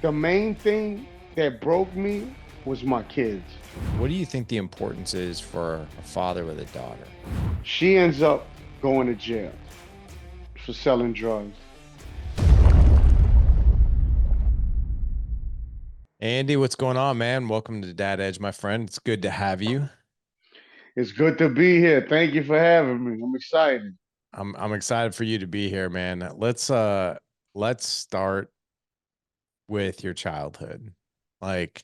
The main thing that broke me was my kids. What do you think the importance is for a father with a daughter? She ends up going to jail for selling drugs. Andy, what's going on, man? Welcome to Dad Edge, my friend. It's good to have you. It's good to be here. Thank you for having me. I'm excited. I'm excited for you to be here, man. Let's start with your childhood. Like,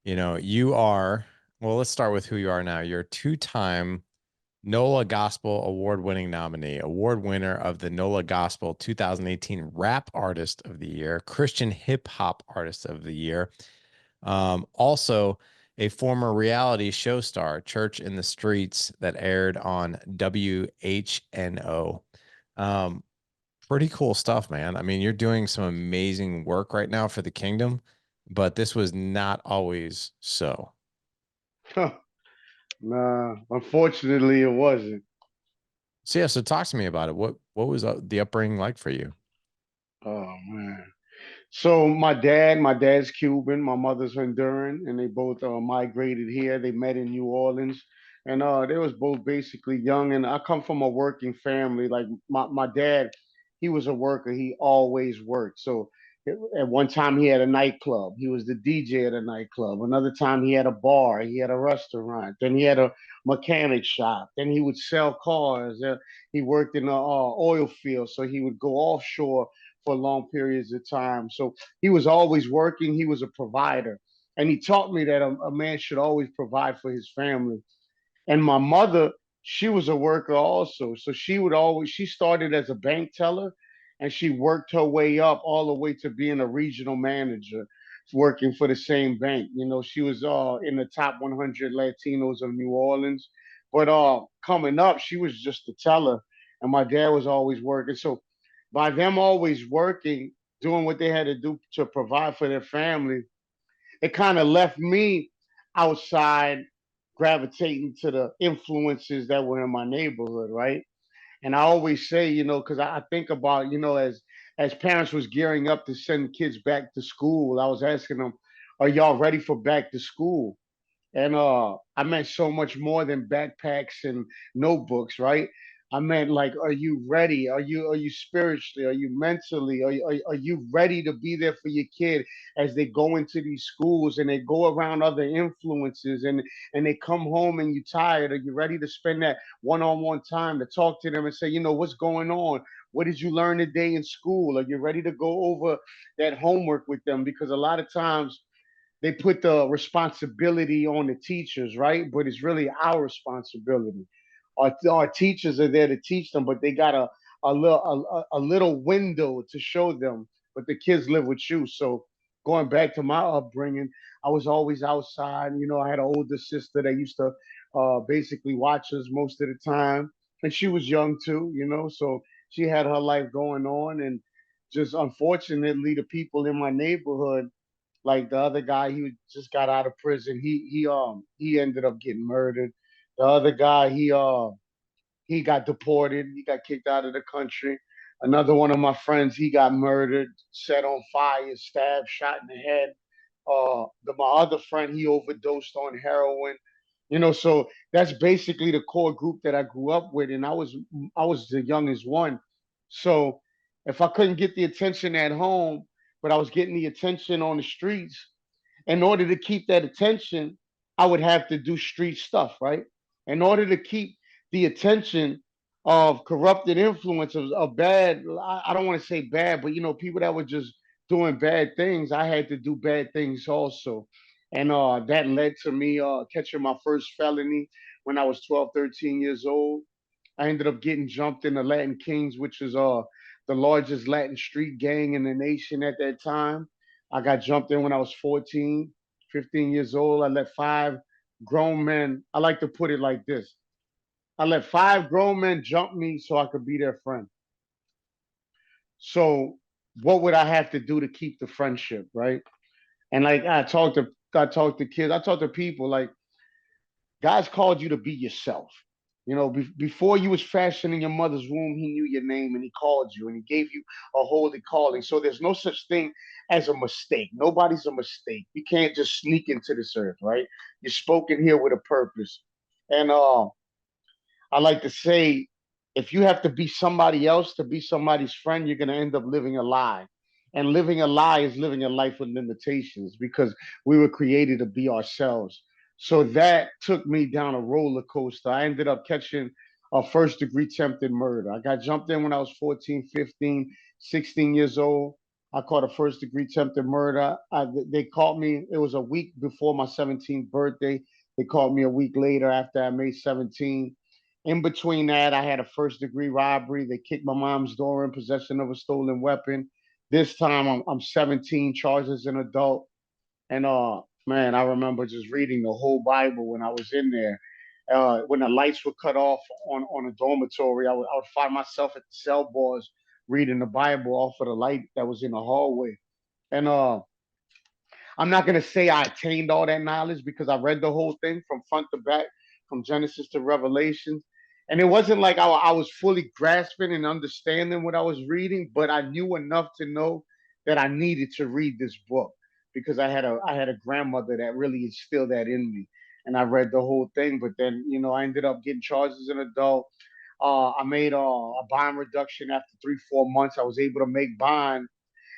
you are, well, let's start with who you are now. You're a two-time Nola Gospel Award winning nominee, award winner of the Nola Gospel 2018 Rap Artist of the Year, Christian Hip Hop Artist of the Year. Also, a former reality show star, Church in the Streets, that aired on WHNO. Um, Pretty cool stuff, man. I mean, you're doing some amazing work right now for the kingdom, but this was not always so. Nah, unfortunately, it wasn't. So yeah, so talk to me about it. What was the upbringing like for you? Oh man. So my dad's Cuban, my mother's Honduran, and they both migrated here. They met in New Orleans, and they was both basically young. And I come from a working family. Like my dad, he was a worker. He always worked. So at one time he had a nightclub. He was the DJ at a nightclub. Another time he had a bar. He had a restaurant. Then he had a mechanic shop. Then he would sell cars. He worked in the oil field, so he would go offshore for long periods of time. So he was always working. He was a provider. And he taught me that a man should always provide for his family. And my mother, she was a worker also. So she started as a bank teller and she worked her way up all the way to being a regional manager working for the same bank. You know, she was in the top 100 Latinos of New Orleans. But coming up, she was just a teller and my dad was always working. So by them always working, doing what they had to do to provide for their family, it kind of left me outside gravitating to the influences that were in my neighborhood, right? And I always say, because I think about, as parents was gearing up to send kids back to school, I was asking them, "Are y'all ready for back to school?" And I meant so much more than backpacks and notebooks, right? I meant like, are you ready? Are you spiritually? Are you mentally? Are you ready to be there for your kid as they go into these schools and they go around other influences and they come home and you tired? Are you ready to spend that one-on-one time to talk to them and say, what's going on? What did you learn today in school? Are you ready to go over that homework with them? Because a lot of times they put the responsibility on the teachers, right? But it's really our responsibility. Our teachers are there to teach them, but they got a little window to show them. But the kids live with you. So going back to my upbringing, I was always outside. I had an older sister that used to basically watch us most of the time, and she was young too. So she had her life going on, and just unfortunately, the people in my neighborhood like the other guy, he just got out of prison. He ended up getting murdered. The other guy, he got deported. He got kicked out of the country. Another one of my friends, he got murdered, set on fire, stabbed, shot in the head. My other friend, he overdosed on heroin. So that's basically the core group that I grew up with, and I was the youngest one. So if I couldn't get the attention at home, but I was getting the attention on the streets, in order to keep that attention, I would have to do street stuff, right? In order to keep the attention of corrupted influence of bad, I don't want to say bad, but people that were just doing bad things, I had to do bad things also. And that led to me catching my first felony when I was 12, 13 years old. I ended up getting jumped in the Latin Kings, which is the largest Latin street gang in the nation at that time. I got jumped in when I was 14, 15 years old. I let five grown men, I like to put it like this. I let five grown men jump me so I could be their friend. So what would I have to do to keep the friendship, right? And like I talk to kids, I talk to people like God's called you to be yourself. You know, before you was fashioned in your mother's womb, he knew your name and he called you and he gave you a holy calling. So there's no such thing as a mistake. Nobody's a mistake. You can't just sneak into this earth, right? You're spoken here with a purpose. And I like to say, if you have to be somebody else to be somebody's friend, you're going to end up living a lie. And living a lie is living a life with limitations because we were created to be ourselves. So that took me down a roller coaster. I ended up catching a first degree attempted murder. I got jumped in when I was 14, 15, 16 years old. I caught a first degree attempted murder. They caught me, it was a week before my 17th birthday. They caught me a week later after I made 17. In between that, I had a first degree robbery. They kicked my mom's door in, possession of a stolen weapon. This time I'm 17, charged as an adult. And man, I remember just reading the whole Bible when I was in there. When the lights were cut off on a dormitory, I would find myself at the cell bars reading the Bible off of the light that was in the hallway. And I'm not gonna say I attained all that knowledge because I read the whole thing from front to back, from Genesis to Revelation, and it wasn't like I was fully grasping and understanding what I was reading, but I knew enough to know that I needed to read this book because I had a grandmother that really instilled that in me, and I read the whole thing. But then I ended up getting charged as an adult. I made a bond reduction after 3 4 months. I was able to make bond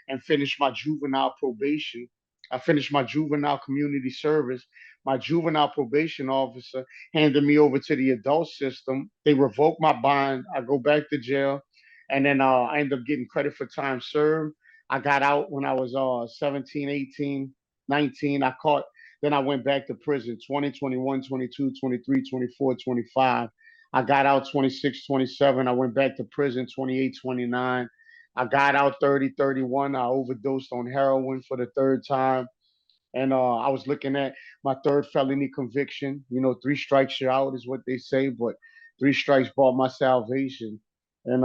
and finished my juvenile probation. I finished my juvenile community service. My juvenile probation officer handed me over to the adult system. They revoked my bond. I go back to jail, and then I end up getting credit for time served. I got out when I was 17, 18, 19. I caught. Then I went back to prison 20, 21, 22, 23, 24, 25. I got out 26, 27. I went back to prison 28, 29. I got out 30, 31. I overdosed on heroin for the third time. And I was looking at my third felony conviction. 3 strikes you're out is what they say, but 3 strikes brought my salvation. And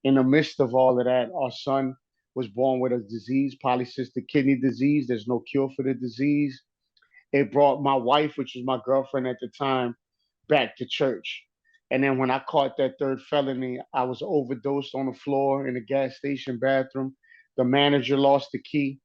in the midst of all of that, our son was born with a disease, polycystic kidney disease. There's no cure for the disease. It brought my wife, which was my girlfriend at the time, back to church. And then when I caught that third felony, I was overdosed on the floor in a gas station bathroom. The manager lost the key.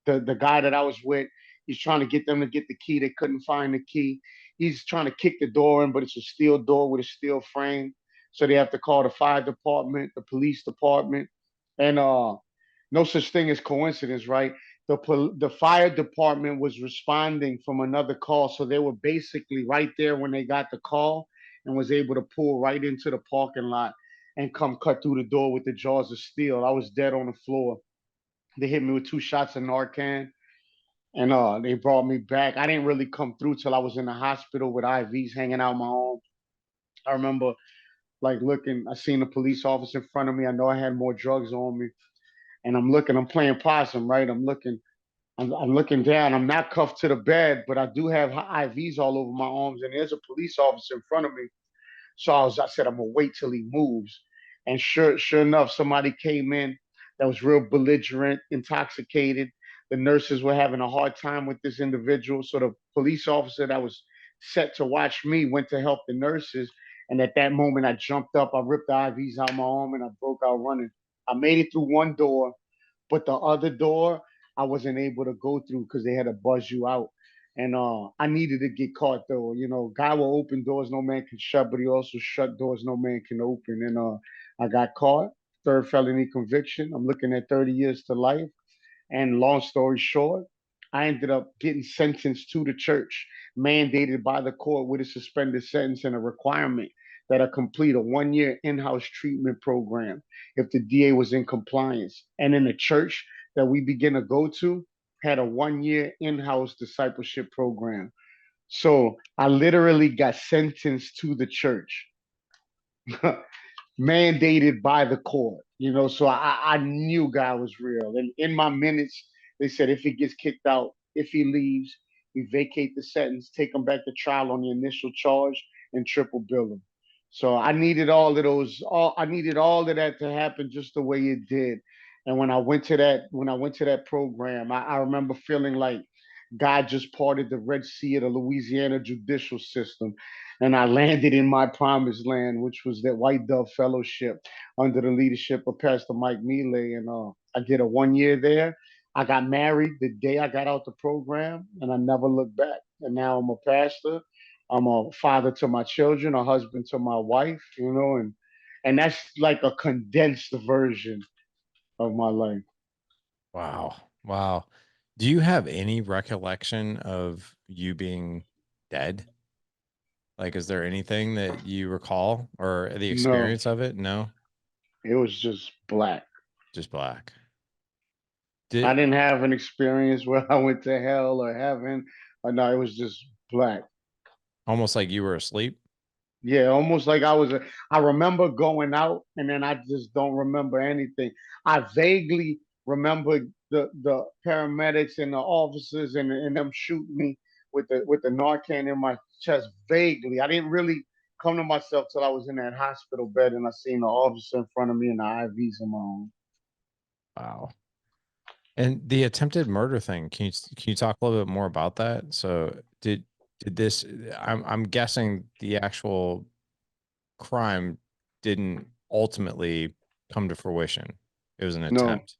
The guy that I was with, he's trying to get them to get the key. They couldn't find the key. He's trying to kick the door in, but it's a steel door with a steel frame. So they have to call the fire department, the police department, and no such thing as coincidence, right? The fire department was responding from another call, so they were basically right there when they got the call and was able to pull right into the parking lot and come cut through the door with the jaws of steel. I was dead on the floor. They hit me with 2 shots of Narcan, and they brought me back. I didn't really come through till I was in the hospital with IVs hanging out my arm. I remember like looking. I seen the police officer in front of me. I know I had more drugs on me, and I'm looking. I'm playing possum, right? I'm looking down. I'm not cuffed to the bed, but I do have IVs all over my arms, and there's a police officer in front of me. So I said, I'm gonna wait till he moves. And sure enough, somebody came in that was real belligerent, intoxicated. The nurses were having a hard time with this individual. So the police officer that was set to watch me went to help the nurses. And at that moment, I jumped up, I ripped the IVs out my arm, and I broke out running. I made it through one door, but the other door I wasn't able to go through because they had to buzz you out. And I needed to get caught though. God will open doors no man can shut, but he also shut doors no man can open. And I got caught, third felony conviction. I'm looking at 30 years to life. And long story short, I ended up getting sentenced to the church, mandated by the court with a suspended sentence and a requirement that I complete a 1 year in house treatment program if the DA was in compliance. And in the church that we begin to go to, had a 1 year in house discipleship program. So I literally got sentenced to the church. Mandated by the court. So I knew God was real. And in my minutes, they said if he gets kicked out, if he leaves, we vacate the sentence, take him back to trial on the initial charge, and triple bill him. So I needed all of those. I needed all of that to happen just the way it did. And when I went to that program, I remember feeling like God just parted the Red Sea of the Louisiana judicial system, and I landed in my promised land, which was that White Dove Fellowship under the leadership of Pastor Mike Mealy. And I did a 1 year there. I got married the day I got out the program, and I never looked back. And now I'm a pastor. I'm a father to my children, a husband to my wife, and that's like a condensed version of my life. Wow. Wow. Do you have any recollection of you being dead? Like, is there anything that you recall or the No, experience of it? No, it was just black. just black. I Did didn't have an experience where I went to hell or heaven. No, it was just black. almost like you were asleep? Yeah, almost like I remember going out and then I just don't remember anything. I vaguely remember the paramedics and the officers and them shooting me with the Narcan in my chest vaguely. I didn't really come to myself till I was in that hospital bed and I seen the officer in front of me and the IVs in my own. Wow. And the attempted murder thing, can you talk a little bit more about that? So did this I'm guessing the actual crime didn't ultimately come to fruition. It was an No, attempt.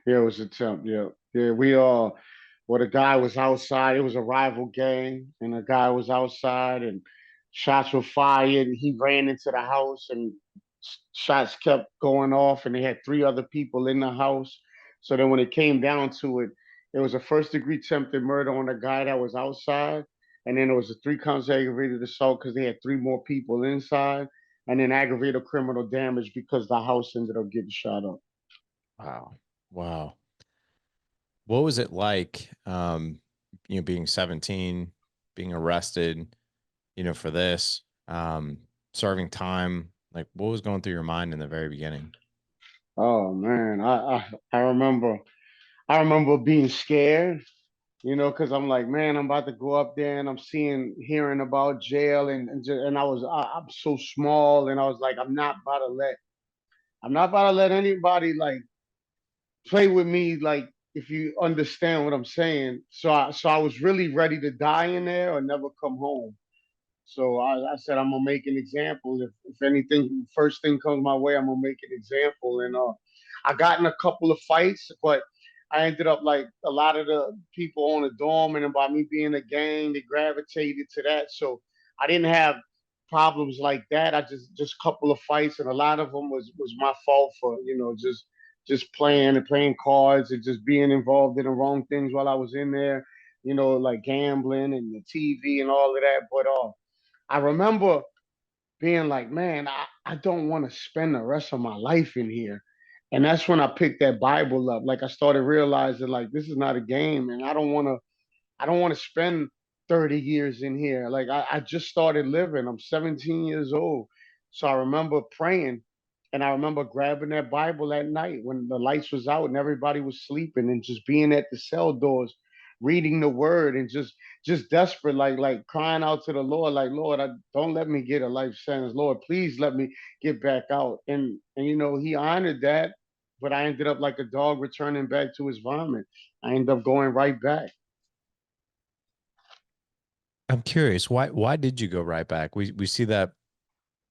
yeah, it was a attempt. Yeah, yeah. Well, the guy was outside. It was a rival gang, and the guy was outside, and shots were fired. He ran into the house, and shots kept going off, and they had three other people in the house. So then, when it came down to it, it was a first degree attempted murder on the guy that was outside, and then it was a three counts of aggravated assault because they had three more people inside, and then aggravated criminal damage because the house ended up getting shot up. Wow. Wow. What was it like, being 17, being arrested, for this, serving time? Like, what was going through your mind in the very beginning? Oh man, I remember being scared, because I'm like, man, I'm about to go up there and I'm hearing about jail and I'm so small and I was like, I'm not about to let anybody like play with me like if you understand what I'm saying. So I was really ready to die in there or never come home. So I said I'm gonna make an example. If anything, first thing comes my way, I'm gonna make an example. And I got in a couple of fights, but I ended up like a lot of the people on the dorm, and by me being a gang, they gravitated to that. So I didn't have problems like that. I just a couple of fights, and a lot of them was my fault for just playing and playing cards and just being involved in the wrong things while I was in there. Like gambling and the TV and all of that. But I remember being like, man, I don't want to spend the rest of my life in here. And that's when I picked that Bible up. Like I started realizing like this is not a game and I don't want to spend 30 years in here. Like I just started living. I'm 17 years old. So I remember praying and I remember grabbing that Bible at night when the lights was out and everybody was sleeping and just being at the cell doors, reading the word and just desperate, like crying out to the Lord, like, Lord, don't let me get a life sentence. Lord, please let me get back out. And he honored that, but I ended up like a dog returning back to his vomit. I ended up going right back. I'm curious, why did you go right back? We see that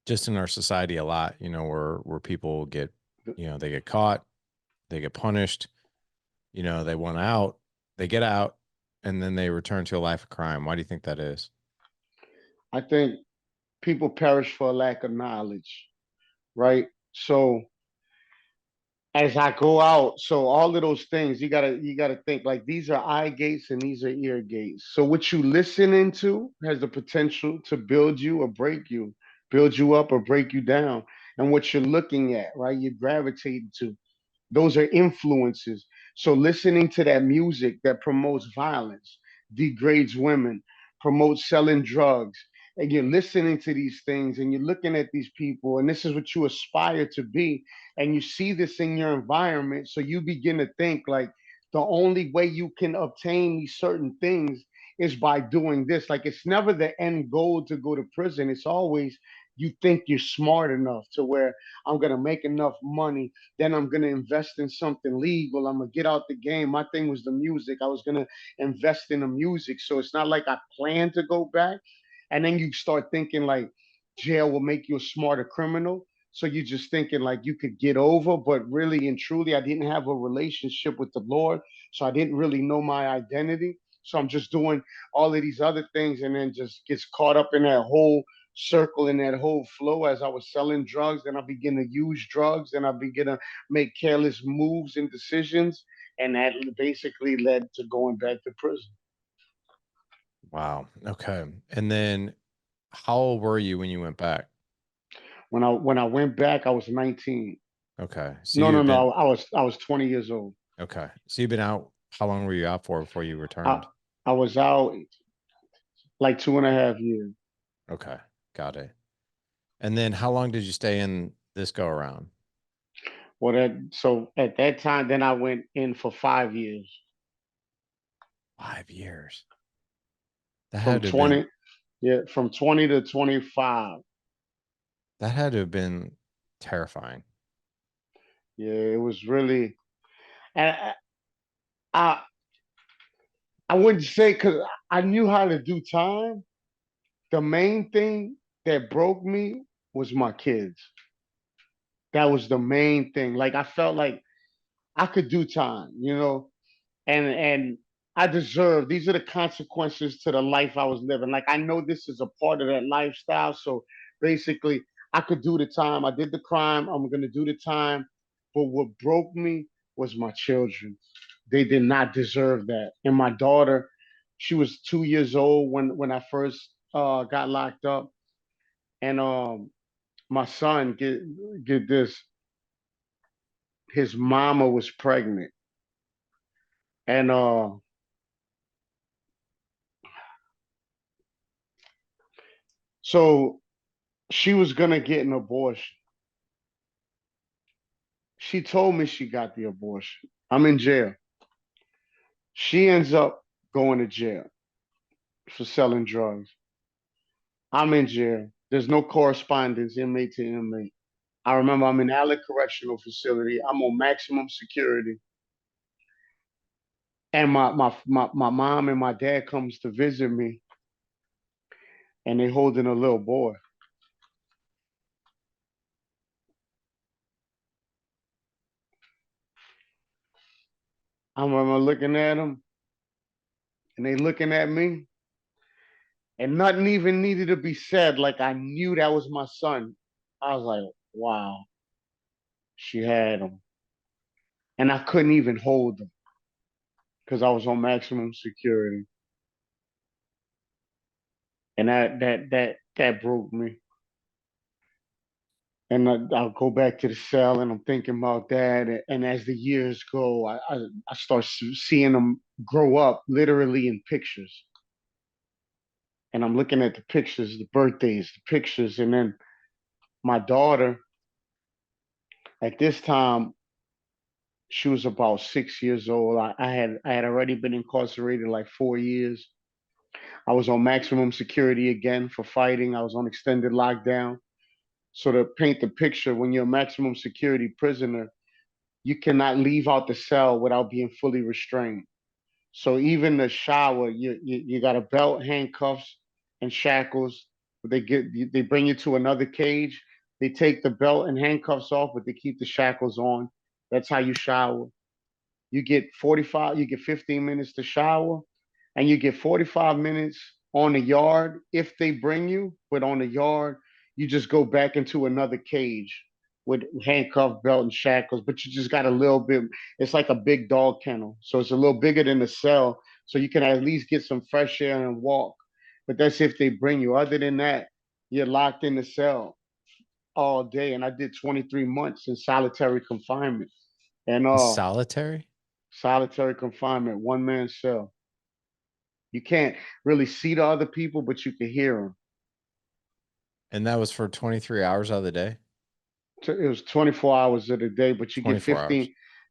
just in our society a lot, where people get, they get caught, they get punished, they want out, they get out, and then they return to a life of crime. Why do you think that is? I think people perish for a lack of knowledge, right? So as I go out, so all of those things you gotta think like these are eye gates and these are ear gates. So what you listen into has the potential to build you or break you, build you up or break you down. And what you're looking at, right? You're gravitating to. Those are influences. So listening to that music that promotes violence, degrades women, promotes selling drugs, and you're listening to these things and you're looking at these people, and this is what you aspire to be, and you see this in your environment. So you begin to think like the only way you can obtain these certain things is by doing this. Like it's never the end goal to go to prison. It's always you think you're smart enough to where I'm gonna make enough money, then I'm gonna invest in something legal. I'm gonna get out the game. My thing was the music. I was gonna invest in the music. So it's not like I plan to go back. And then you start thinking like jail will make you a smarter criminal. So you're just thinking like you could get over, but really and truly, I didn't have a relationship with the Lord. So I didn't really know my identity. So I'm just doing all of these other things and then just gets caught up in that whole circle in that whole flow as I was selling drugs. Then I begin to use drugs and I begin to make careless moves and decisions. And that basically led to going back to prison. Wow. Okay. And then how old were you when you went back? When I went back, I was 19. Okay. So No, no, you've been no. I was 20 years old. okay. So you've been out. How long were you out for before you I returned? I was out like 2.5 years. Okay. Got it. And then how long did you stay in this go around? Well, so at that time, then I went in for 5 years 5 years. That from had to have been 20. Yeah, from 20 to 25. that had to have been terrifying. Yeah, it was really. And I I wouldn't say because I knew how to do time. The main thing that broke me was my kids. That was the main thing. Like I felt like I could do time, and I deserve. These are the consequences to the life I was living. Like I know this is a part of that lifestyle. So basically, I could do the time. I did the crime. I'm gonna do the time. But what broke me was my children. They did not deserve that. And my daughter, she was 2 years old when I first got locked up. And my son get this. His mama was pregnant, and so she was gonna get an abortion. She told me she got the abortion. I'm in jail. She ends up going to jail for selling drugs. I'm in jail. There's no correspondence, inmate to inmate. I remember I'm in Allen Correctional Facility. I'm on maximum security. And my mom and my dad comes to visit me and they holding a little boy. I remember looking at them and they looking at me and nothing even needed to be said. Like I knew that was my son. I was like, wow, she had him. And I couldn't even hold him because I was on maximum security. And that broke me. And I'll go back to the cell and I'm thinking about that. And as the years go, I start seeing them grow up literally in pictures. And I'm looking at the pictures, the birthdays, the pictures. And then my daughter, at this time, she was about 6 years old. I had already been incarcerated like 4 years. I was on maximum security again for fighting. I was on extended lockdown. So to paint the picture, when you're a maximum security prisoner, you cannot leave out the cell without being fully restrained. So even the shower, you got a belt, handcuffs, and shackles. They bring you to another cage. They take the belt and handcuffs off, but they keep the shackles on. That's how you shower. You get 45, you get 15 minutes to shower, and you get 45 minutes on the yard if they bring you, but on the yard, you just go back into another cage with handcuff, belt, and shackles, but you just got a little bit, it's like a big dog kennel. So it's a little bigger than the cell. So you can at least get some fresh air and walk. But that's if they bring you. Other than that, you're locked in the cell all day. And I did 23 months in solitary confinement. And Solitary? solitary confinement, one man cell. You can't really see the other people, but you can hear them. And that was for 23 hours out of the day? It was 24 hours of the day, but 24 hours.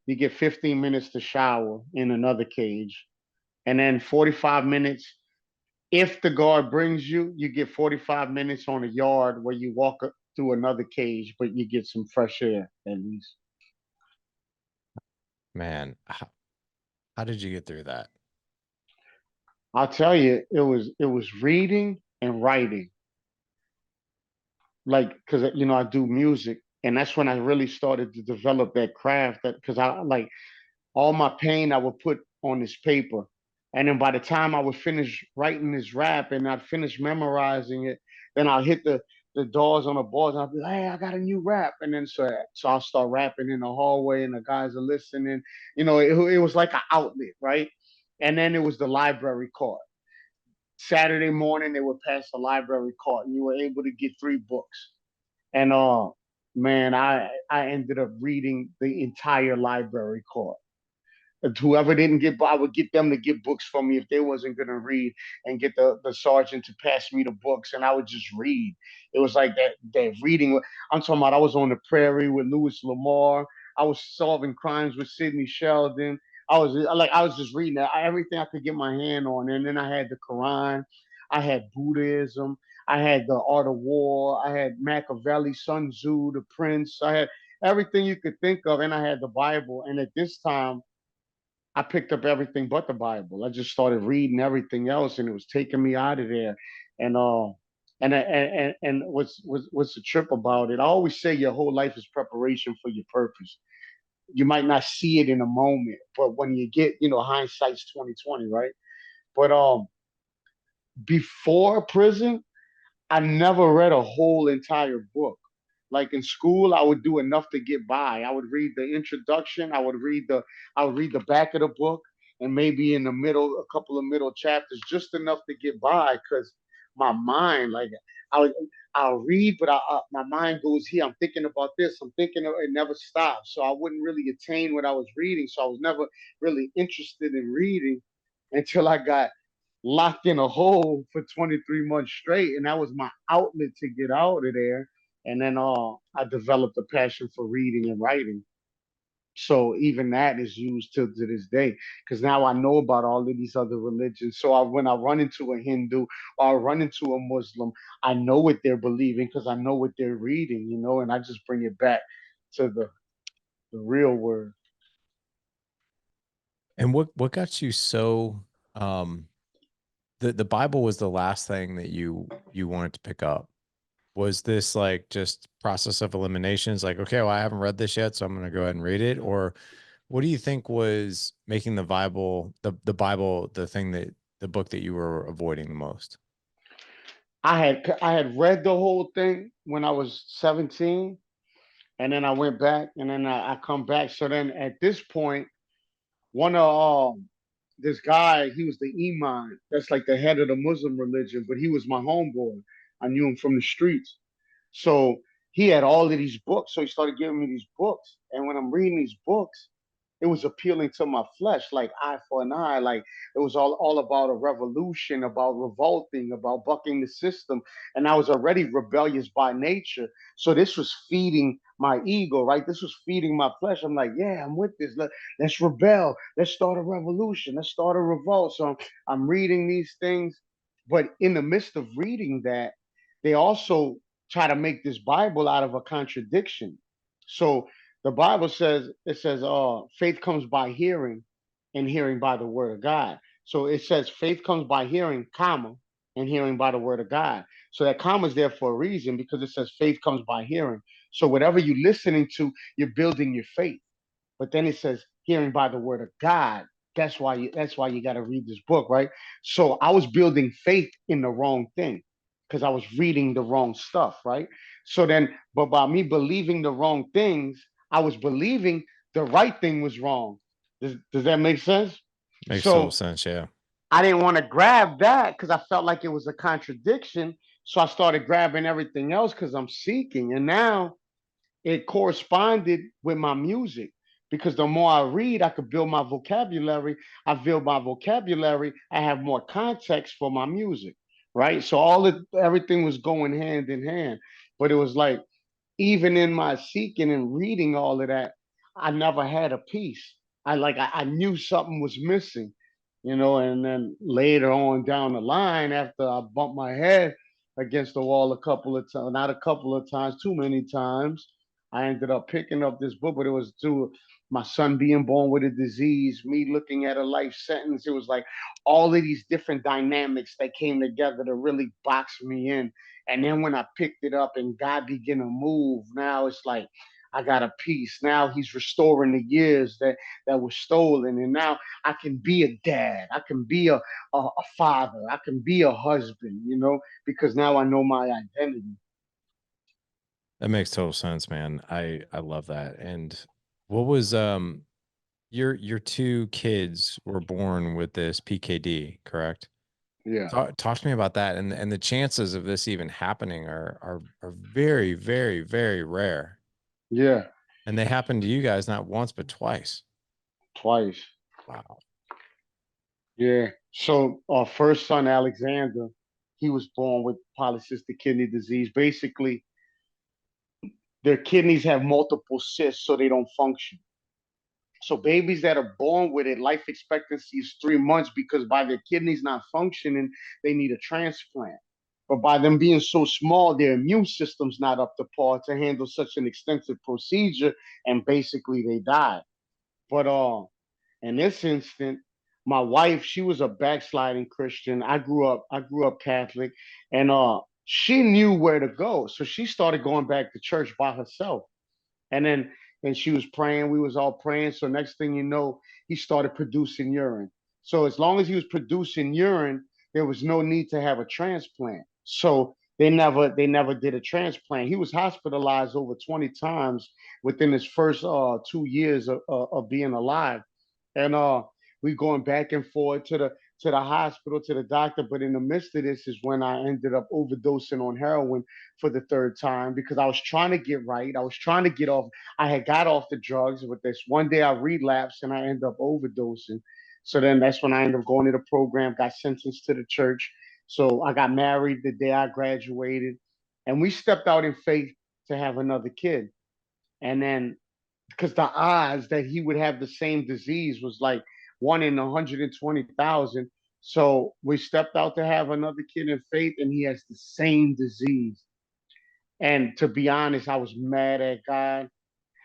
you get 15 minutes to shower in another cage, and then 45 minutes If the guard brings you, you get 45 minutes on a yard where you walk through another cage, but you get some fresh air at least. Man, how did you get through that? I'll tell you, it was reading and writing, like because I do music, and that's when I really started to develop that craft. That because I like all my pain I would put on this paper. And then by the time I would finish writing this rap and I'd finish memorizing it, then I'll hit the doors on the boards and I'll be like, hey, I got a new rap. And then so I'll start rapping in the hallway and the guys are listening. It was like an outlet, right? And then it was the library card. Saturday morning they would pass the library card and you were able to get 3 books. And man, I ended up reading the entire library card. Whoever didn't get, I would get them to get books for me if they wasn't gonna read, and get the sergeant to pass me the books, and I would just read. It was like that reading. I'm talking about. I was on the prairie with Louis Lamar. I was solving crimes with Sidney Sheldon. I was just reading everything I could get my hand on, and then I had the Quran, I had Buddhism, I had the Art of War, I had Machiavelli, Sun Tzu, The Prince. I had everything you could think of, and I had the Bible. And at this time I picked up everything but the Bible. I just started reading everything else, and it was taking me out of there. And what's the trip about it? I always say your whole life is preparation for your purpose. You might not see it in a moment, but when you get, hindsight's 2020, right? But before prison, I never read a whole entire book. Like in school, I would do enough to get by. I would read the introduction. I would read the back of the book, and maybe in the middle, a couple of middle chapters, just enough to get by. Because my mind, like, I would, I'll read, but my mind goes here. I'm thinking about this. I'm thinking it never stops. So I wouldn't really attain what I was reading. So I was never really interested in reading until I got locked in a hole for 23 months straight, and that was my outlet to get out of there. And then I developed a passion for reading and writing. So even that is used to this day, because now I know about all of these other religions. So when I run into a Hindu or I run into a Muslim, I know what they're believing because I know what they're reading, and I just bring it back to the real word. And what got you so the Bible was the last thing that you wanted to pick up. Was this like just process of eliminations? Like, okay, well, I haven't read this yet, so I'm going to go ahead and read it. Or what do you think was making the Bible, the book that you were avoiding the most? I had read the whole thing when I was 17, and then I went back, and then I come back. So then at this point, one of this guy, he was the imam. That's like the head of the Muslim religion, but he was my homeboy. I knew him from the streets. So he had all of these books. So he started giving me these books. And when I'm reading these books, it was appealing to my flesh, like eye for an eye. Like it was all about a revolution, about revolting, about bucking the system. And I was already rebellious by nature. So this was feeding my ego, right? This was feeding my flesh. I'm like, yeah, I'm with this. Let's rebel. Let's start a revolution. Let's start a revolt. So I'm reading these things. But in the midst of reading that, they also try to make this Bible out of a contradiction. So the Bible says, faith comes by hearing, and hearing by the word of God. So it says faith comes by hearing, comma, and hearing by the word of God. So that comma is there for a reason, because it says faith comes by hearing. So whatever you're listening to, you're building your faith. But then it says hearing by the word of God. That's why you got to read this book, right? So I was building faith in the wrong thing because I was reading the wrong stuff, right? So then, but by me believing the wrong things, I was believing the right thing was wrong. Does that make sense? Makes total So sense. Yeah. I didn't want to grab that because I felt like it was a contradiction. So I started grabbing everything else because I'm seeking. And now it corresponded with my music, because the more I read, I could build my vocabulary. I build my vocabulary. I have more context for my music, right? So everything was going hand in hand. But it was like, even in my seeking and reading all of that, I never had a peace. I knew something was missing. And then later on down the line, after I bumped my head against the wall a couple of times, not a couple of times, too many times, I ended up picking up this book, but it was through my son being born with a disease, me looking at a life sentence. It was like all of these different dynamics that came together to really box me in. And then when I picked it up and God began to move, now it's like I got a peace. Now he's restoring the years that were stolen. And now I can be a dad. I can be a father. I can be a husband, because now I know my identity. That makes total sense, man. I love that. And what was your two kids were born with this PKD, correct? Yeah. Talk to me about that, and the chances of this even happening are very, very, very rare. Yeah. And they happen to you guys not once but twice. Twice. Wow. Yeah. So our first son, Alexander, he was born with polycystic kidney disease. Basically, their kidneys have multiple cysts, so they don't function. So babies that are born with it, life expectancy is 3 months because by their kidneys not functioning, they need a transplant. But by them being so small, their immune system's not up to par to handle such an extensive procedure, and basically they die. But in this instant, my wife, she was a backsliding Christian. I grew up Catholic, and she knew where to go. So she started going back to church by herself. And then and she was praying, we was all praying. So next thing you know, he started producing urine. So as long as he was producing urine, there was no need to have a transplant. So they never did a transplant. He was hospitalized over 20 times within his first 2 years of being alive. And we going back and forth to the hospital, to the doctor. But in the midst of this is when I ended up overdosing on heroin for the third time because I was trying to get right. I was trying to get off. I had got off the drugs, but this one day I relapsed and I ended up overdosing. So then that's when I ended up going to the program, got sentenced to the church. So I got married the day I graduated, and we stepped out in faith to have another kid. And then because the odds that he would have the same disease was like 1 in 120,000. So we stepped out to have another kid in faith, and he has the same disease. And to be honest, I was mad at God.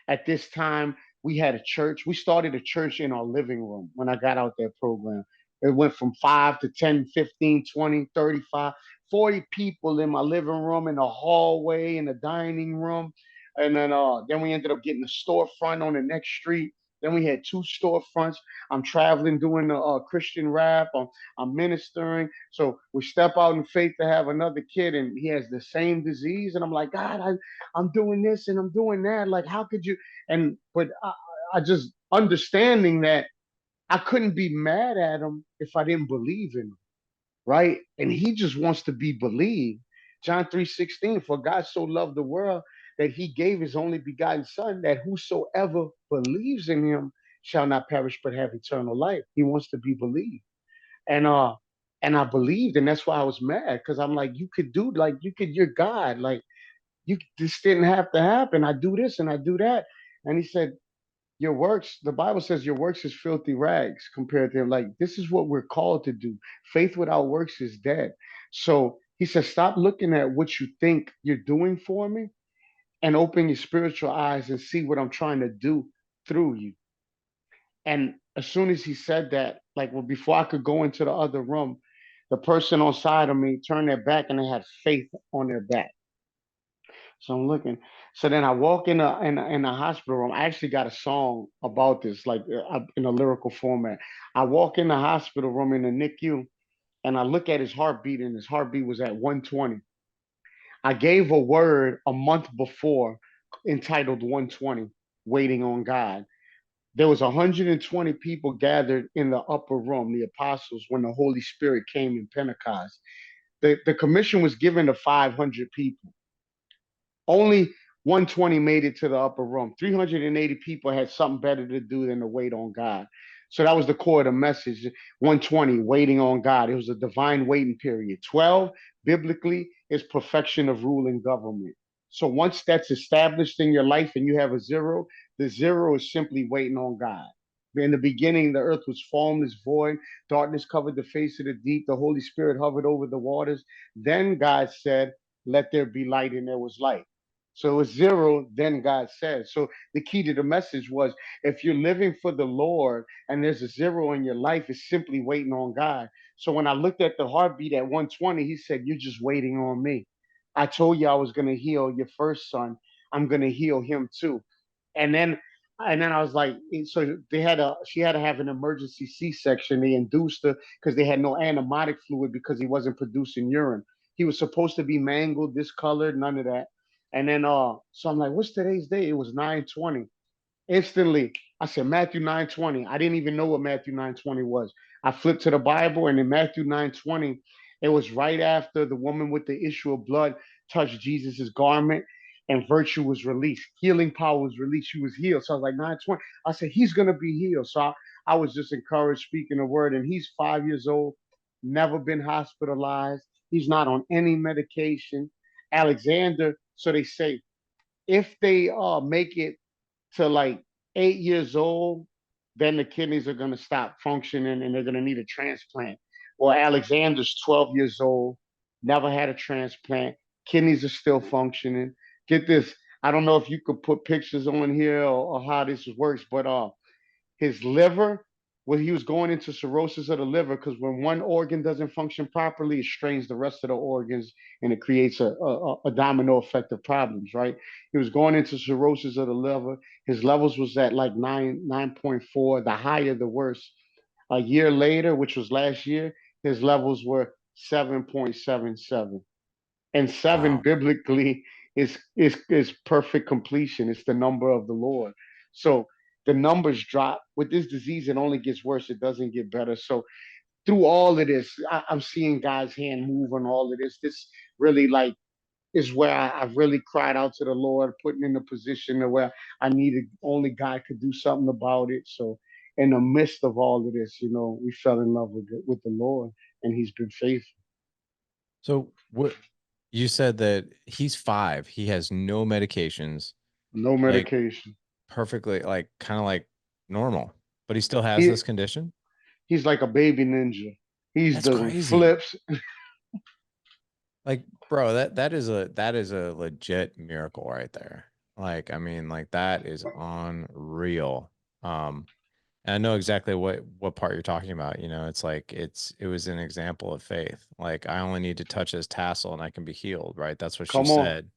At this time, we had a church. We started a church in our living room when I got out that program. It went from 5 to 10, 15, 20, 35, 40 people in my living room, in the hallway, in the dining room. And then we ended up getting a storefront on the next street. Then we had two storefronts. I'm traveling doing the Christian rap. I'm ministering. So we step out in faith to have another kid, and he has the same disease. And I'm like, God, I'm doing this and I'm doing that. Like, how could you? And but I just understanding that I couldn't be mad at him if I didn't believe in him, right? And he just wants to be believed. John 3:16, for God so loved the world that he gave his only begotten son, that whosoever believes in him shall not perish but have eternal life. He wants to be believed. And and I believed, and that's why I was mad, because I'm like, you could do, like, you're God. Like, you, this didn't have to happen. I do this and I do that. And he said, your works, the Bible says your works is filthy rags compared to him. Like, this is what we're called to do. Faith without works is dead. So he says, stop looking at what you think you're doing for me and open your spiritual eyes and see what I'm trying to do through you. And as soon as he said that, like, well, before I could go into the other room, the person on side of me turned their back and they had faith on their back. So I'm looking. So then I walk in a hospital room. I actually got a song about this, like in a lyrical format. I walk in the hospital room in the NICU, and I look at his heartbeat, and his heartbeat was at 120. I gave a word a month before entitled 120, waiting on God. There was 120 people gathered in the upper room, the apostles, when the Holy Spirit came in Pentecost. The commission was given to 500 people. Only 120 made it to the upper room. 380 people had something better to do than to wait on God. So that was the core of the message. 120, waiting on God. It was a divine waiting period. 12, biblically, is perfection of rule and government. So once that's established in your life and you have a zero, the zero is simply waiting on God. In the beginning, the earth was formless, void. Darkness covered the face of the deep. The Holy Spirit hovered over the waters. Then God said, "Let there be light," and there was light. So it was zero. Then God said. So the key to the message was, if you're living for the Lord and there's a zero in your life, it's simply waiting on God. So when I looked at the heartbeat at 120, He said, "You're just waiting on me. I told you I was going to heal your first son. I'm going to heal him too." And then I was like, so she had to have an emergency C-section. They induced her because they had no amniotic fluid because he wasn't producing urine. He was supposed to be mangled, discolored, none of that. And then so I'm like, what's today's date? It was 9/20. Instantly, I said Matthew 9:20. I didn't even know what Matthew 9:20 was. I flipped to the Bible, and in Matthew 9:20, it was right after the woman with the issue of blood touched Jesus's garment, and virtue was released. Healing power was released. She was healed. So I was like 9:20. I said he's gonna be healed. So I was just encouraged speaking the word. And he's 5 years old, never been hospitalized. He's not on any medication. Alexander. So they say if they make it to like 8 years old, then the kidneys are going to stop functioning and they're going to need a transplant. Well, Alexander's 12 years old, never had a transplant. Kidneys are still functioning. Get this. I don't know if you could put pictures on here or how this works, but his liver, well, he was going into cirrhosis of the liver because when one organ doesn't function properly, it strains the rest of the organs and it creates a domino effect of problems, right? He was going into cirrhosis of the liver. His levels was at like 9.4. The higher, the worse. A year later, which was last year, his levels were 7.77. And seven Wow. biblically is perfect completion. It's the number of the Lord. So the numbers drop with this disease. It only gets worse. It doesn't get better. So through all of this, I'm seeing God's hand move on all of this. This really like is where I've really cried out to the Lord, putting in a position where I needed only God could do something about it. So in the midst of all of this, we fell in love with the Lord, and He's been faithful. So what you said that he's 5, he has no medications, No like medication. perfectly, like kind of like normal, but he still has He this condition. he's like a baby ninja. He's That's doing crazy. flips. Like, bro, that is a legit miracle right there. Like, I mean, like that is unreal. Um, and I know exactly what part you're talking about. It's like it was an example of faith. Like, I only need to touch his tassel and I can be healed, right? That's what she Come on, said,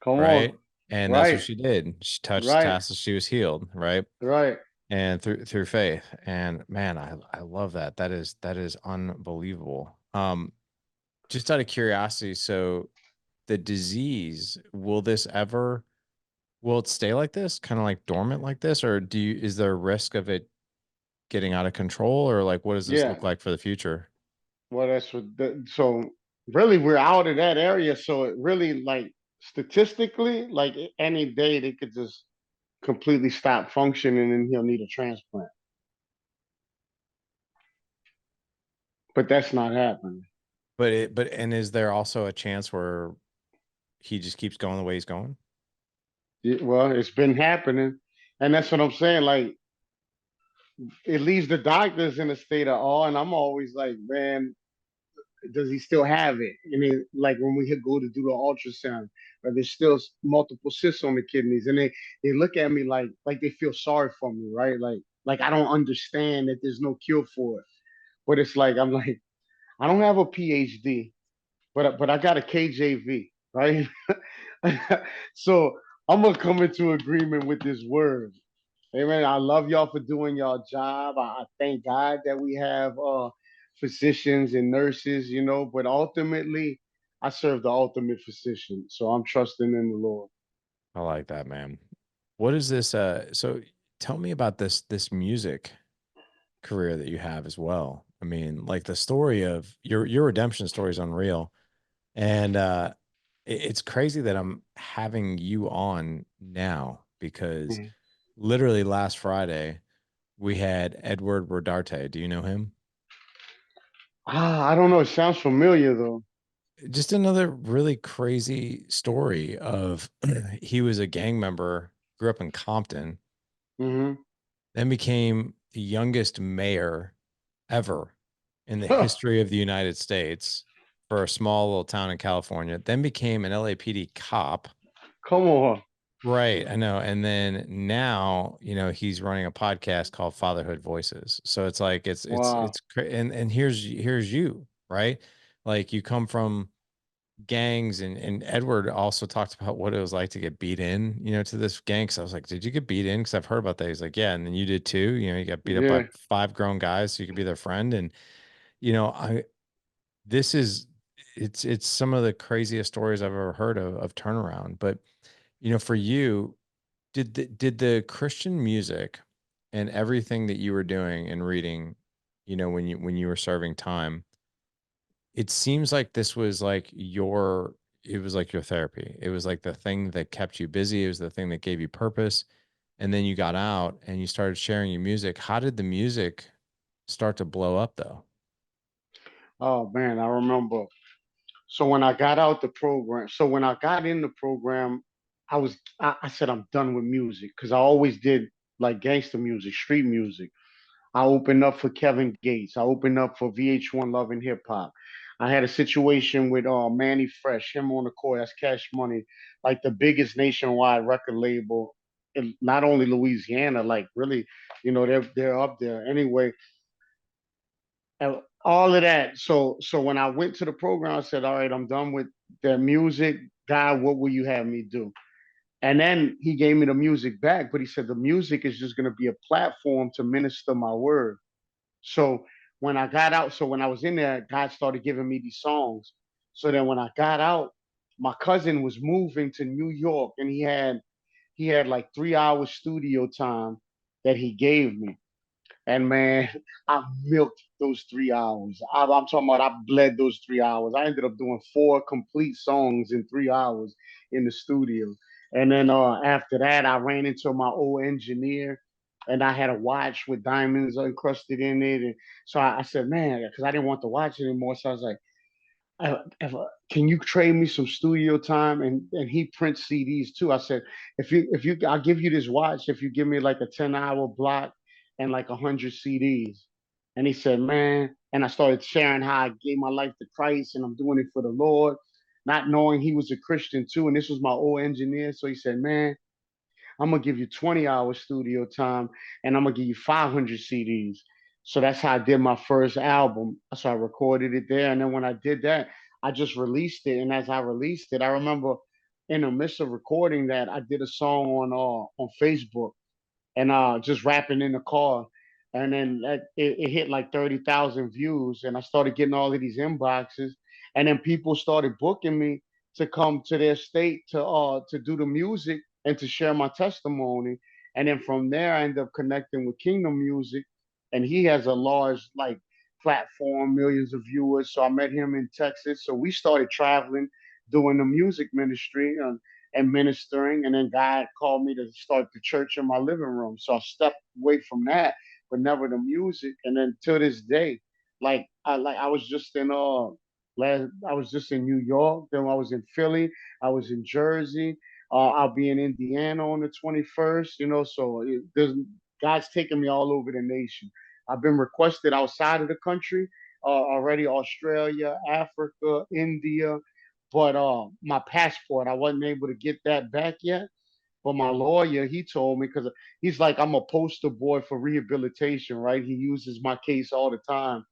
come on. right? And that's what Right, she did. She touched the right, tassel, she was healed, right? right. And through faith. And man, I love that. That is unbelievable. Just out of curiosity, so the disease, will it stay like this, kind of like dormant like this, or is there a risk of it getting out of control, or like what does this Yeah. look like for the future? Well, so really we're out of that area. So it really like statistically, like any day they could just completely stop functioning and he'll need a transplant. But that's not happening. And is there also a chance where he just keeps going the way he's going? Well, it's been happening, and that's what I'm saying. Like it leaves the doctors in a state of awe, and I'm always like, man, does he still have it? I mean, like when we go to do the ultrasound, or there's still multiple cysts on the kidneys, and they look at me like they feel sorry for me, right? Like I don't understand that there's no cure for it. But it's like I'm like I don't have a PhD, but I got a KJV, right? So I'm gonna come into agreement with this word. Amen. I love y'all for doing y'all job. I thank God that we have physicians and nurses, but ultimately, I serve the ultimate physician. So I'm trusting in the Lord. I like that, man. What is this? So tell me about this music career that you have as well. I mean, like the story of your redemption story is unreal. And it's crazy that I'm having you on now because Mhm. literally last Friday we had Edward Rodarte. Do you know him? I don't know. It sounds familiar though. Just another really crazy story of he was a gang member, grew up in Compton, Hmm. then became the youngest mayor ever in the history of the United States for a small little town in California, then became an LAPD cop. Come on. Right, I know. And then now, he's running a podcast called Fatherhood Voices. So it's like Wow. and here's you, right? Like you come from gangs, and Edward also talked about what it was like to get beat in, to this gang. So I was like, did you get beat in? Because I've heard about that. He's like, yeah, and then you did too. You got beat up by Yeah. 5 grown guys so you could be their friend. And I this is it's some of the craziest stories I've ever heard of turnaround. But for you, did the Christian music and everything that you were doing and reading, when you were serving time, it seems like this was like it was like your therapy. It was like the thing that kept you busy. It was the thing that gave you purpose. And then you got out and you started sharing your music. How did the music start to blow up though? Oh man, I remember. So when I got out the program, so when I got in the program, I said I'm done with music because I always did like gangster music, street music. I opened up for Kevin Gates. I opened up for VH1 Love and Hip Hop. I had a situation with Manny Fresh, him on the court. That's Cash Money, like the biggest nationwide record label in not only Louisiana, like really, they're up there. Anyway, all of that. So when I went to the program, I said, "All right, I'm done with the music. God, what will you have me do?" And then he gave me the music back, but he said the music is just going to be a platform to minister my word. So when I got out, so when I was in there, God started giving me these songs. So then when I got out, my cousin was moving to New York, and he had like 3 hours studio time that he gave me. And man, I milked those 3 hours. I'm talking about I bled those 3 hours. I ended up doing 4 complete songs in 3 hours in the studio. And then after that, I ran into my old engineer, and I had a watch with diamonds encrusted in it. And so I said, man, because I didn't want the watch anymore. So I was like, can you trade me some studio time? And he prints CDs too. I said, if you I'll give you this watch if you give me like a 10 hour block and like 100 CDs. And he said, man. And I started sharing how I gave my life to Christ and I'm doing it for the Lord, not knowing he was a Christian too. And this was my old engineer. So he said, man, I'm gonna give you 20 hours studio time and I'm gonna give you 500 CDs. So that's how I did my first album. So I recorded it there. And then when I did that, I just released it. And as I released it, I remember in the midst of recording that, I did a song on Facebook and just rapping in the car. And then it hit like 30,000 views. And I started getting all of these inboxes. And then people started booking me to come to their state to do the music and to share my testimony. And then from there, I ended up connecting with Kingdom Music. And he has a large, like, platform, millions of viewers. So I met him in Texas. So we started traveling, doing the music ministry. And ministering. And then God called me to start the church in my living room. So I stepped away from that, but never the music. And then to this day, I was just in I was just in New York. Then I was in Philly. I was in Jersey. I'll be in Indiana on the 21st. So God's taking me all over the nation. I've been requested outside of the country already: Australia, Africa, India, but my passport, I wasn't able to get that back yet. But my lawyer, he told me, because he's like, I'm a poster boy for rehabilitation, right? He uses my case all the time.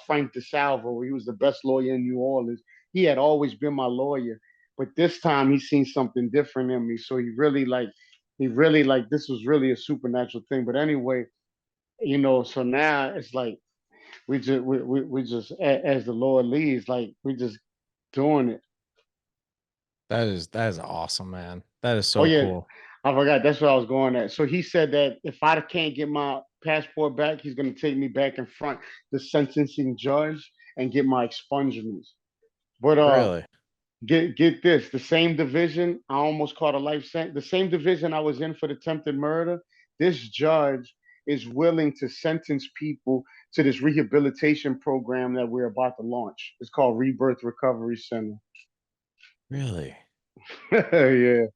Frank DeSalvo, he was the best lawyer in New Orleans. He had always been my lawyer, but this time he seen something different in me. So he really like this was really a supernatural thing. But anyway, so now it's like we just as the Lord leads, like we just doing it. That is awesome, man. That is Oh so yeah, cool. I forgot. That's what I was going at. So he said that if I can't get my passport back, he's going to take me back in front the sentencing judge and get my expungements. But Really? get this: the same division I almost caught a life sentence. The same division I was in for the attempted murder. This judge is willing to sentence people to this rehabilitation program that we're about to launch. It's called Rebirth Recovery Center. Really? Yeah,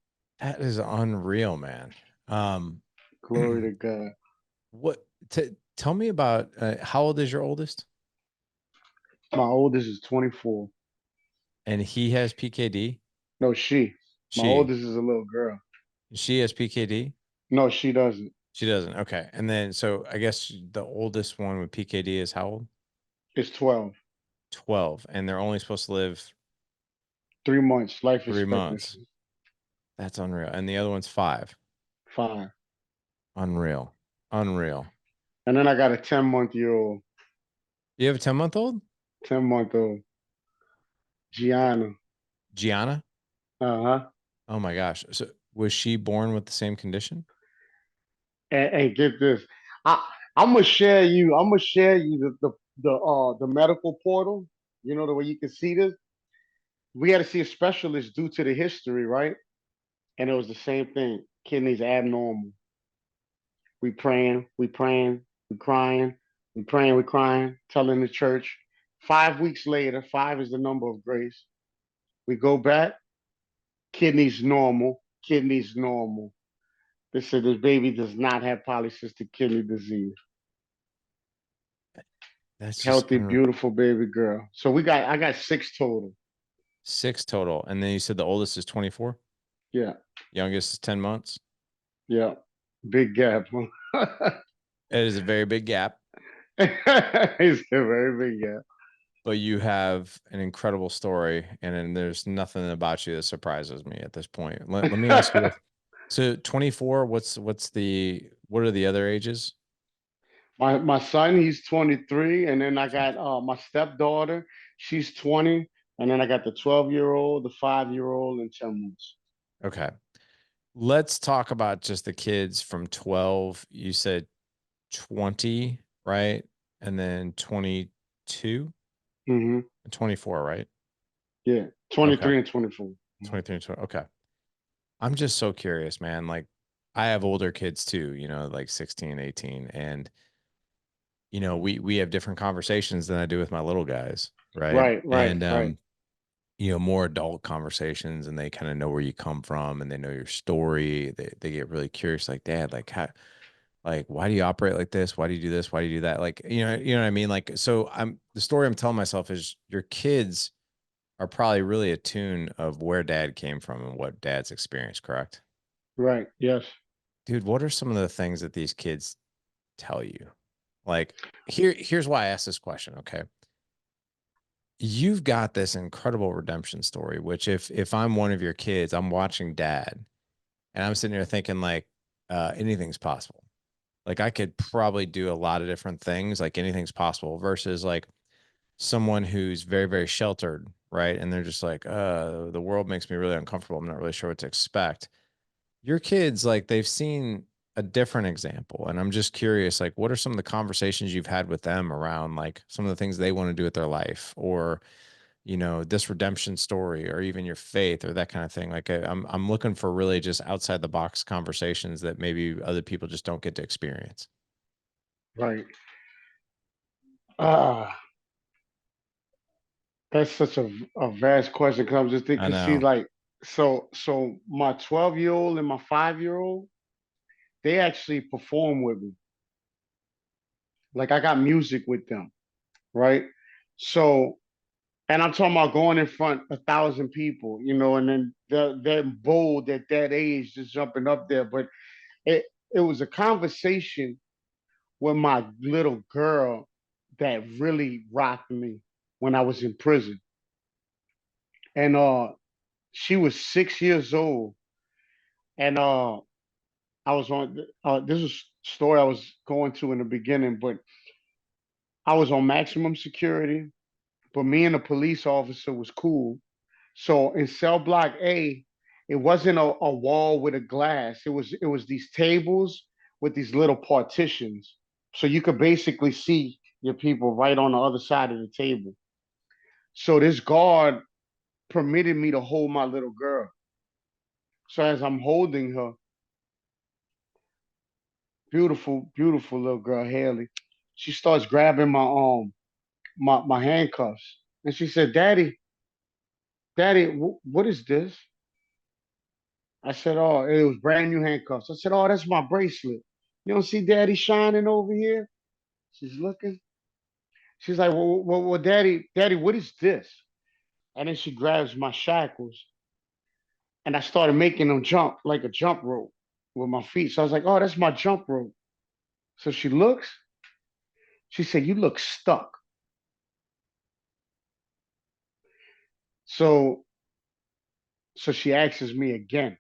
That is unreal, man. Um, glory to God. what Tell me about how old is your oldest? My oldest is 24. And he has PKD. No, she. My She oldest is a little girl. she has PKD. No, she doesn't. She doesn't. Okay. And then so I guess the oldest one with PKD is how old? It's 12. 12. And they're only supposed to live 3 months life 3 months. expectancy. That's unreal. And the other one's 5. 5. Unreal. Unreal. And then I got a 10-month-old. You have a 10-month-old? 10-month-old. Gianna. Gianna? Uh-huh. Oh my gosh. So was she born with the same condition? And get this. I I'm gonna share you the medical portal. You know the way you can see this. We had to see a specialist due to the history, right? And it was the same thing. Kidneys abnormal. We crying, we crying, telling the church. 5 weeks later, 5 is the number of grace. We go back, kidneys normal, kidneys normal. They said this baby does not have polycystic kidney disease. That's just Healthy, beautiful baby girl. So I got 6 total. 6 total. And then you said the oldest is 24? Yeah, Youngest is 10 months? yeah. Big gap. It is a very big gap, It's a very big gap. but you have an incredible story, and then there's nothing about you that surprises me at this point. Let me ask you this. So 24, what are the other ages? My son, he's 23, and then I got my stepdaughter, she's 20, and then I got the 12-year-old, the 5-year-old, and 10 months. Okay. Let's talk about just the kids from 12. You said 20, right? And then 22 Mm-hmm. and 24, right? Yeah, Okay. 23 and 24. 23 and 20. Okay. I'm just so curious, man. Like I have older kids too, like 16, 18, and we have different conversations than I do with my little guys, right? Right, right, And right, more adult conversations, and they kind of know where you come from and they know your story. They get really curious, like, Dad, like how, like why do you operate like this? Why do you do this? Why do you do that? Like, you know what I mean? Like, so the story I'm telling myself is your kids are probably really attuned of where dad came from and what dad's experienced, correct? right. Yes, Dude, what are some of the things that these kids tell you? Like, here's why I asked this question, okay? You've got this incredible redemption story, which if I'm one of your kids, I'm watching dad and I'm sitting there thinking like anything's possible. Like I could probably do a lot of different things, like anything's possible versus like someone who's very, very sheltered, right? And they're just like, the world makes me really uncomfortable. I'm not really sure what to expect. Your kids, like they've seen a different example. And I'm just curious, like, what are some of the conversations you've had with them around like some of the things they want to do with their life or, this redemption story or even your faith or that kind of thing? Like I'm looking for really just outside the box conversations that maybe other people just don't get to experience. right. Ah, that's such a vast question because I'm just I thinking, see, know. like, so my 12-year-old and my 5-year-old, they actually perform with me. Like, I got music with them, right? So, and I'm talking about going in front 1,000 people, and then they're bold at that age, just jumping up there. But it it was a conversation with my little girl that really rocked me when I was in prison, and she was 6 years old, and I was on. This is a story I was going to in the beginning, but I was on maximum security, but me and the police officer was cool. So in cell block A, it wasn't a wall with a glass. It was these tables with these little partitions. So you could basically see your people right on the other side of the table. So this guard permitted me to hold my little girl. So as I'm holding her, beautiful, beautiful little girl, Haley, she starts grabbing my handcuffs. And she said, Daddy, Daddy, what is this? I said, oh, it was brand new handcuffs. I said, oh, that's my bracelet. You don't see daddy shining over here? She's looking. She's like, well, daddy, what is this? And then she grabs my shackles and I started making them jump like a jump rope with my feet. So I was like, oh, that's my jump rope. So she looks, she said, you look stuck. So so she asks me again.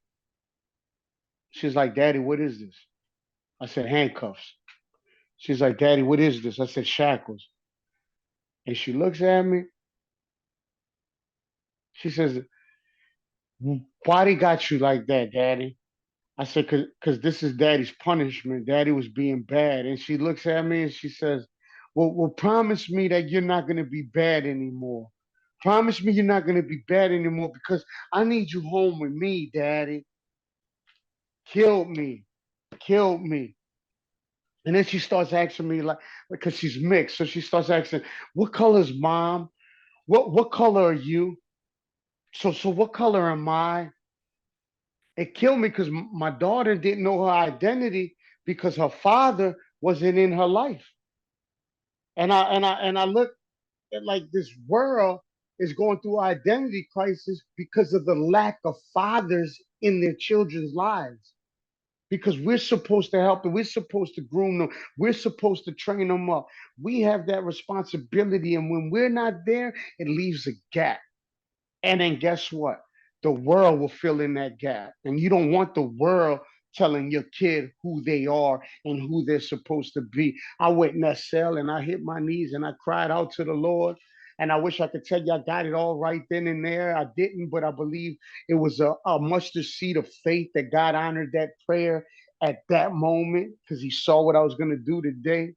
She's like, Daddy, what is this? I said, handcuffs. She's like, Daddy, what is this? I said, shackles. And she looks at me. She says, why they got you like that, Daddy? I said, because this is Daddy's punishment. Daddy was being bad. And she looks at me and she says, well, promise me that you're not going to be bad anymore. Promise me you're not going to be bad anymore because I need you home with me, Daddy. Killed me. Killed me. And then she starts asking me like because she's mixed. So she starts asking, what color's mom? What color are you? So what color am I? It killed me because my daughter didn't know her identity because her father wasn't in her life. And I look at like this world is going through identity crisis because of the lack of fathers in their children's lives. Because we're supposed to help them, we're supposed to groom them, we're supposed to train them up. We have that responsibility, and when we're not there, it leaves a gap. And then guess what? The world will fill in that gap. And you don't want the world telling your kid who they are and who they're supposed to be. I went in that cell and I hit my knees and I cried out to the Lord. And I wish I could tell you I got it all right then and there. I didn't, but I believe it was a mustard seed of faith that God honored that prayer at that moment because He saw what I was going to do today.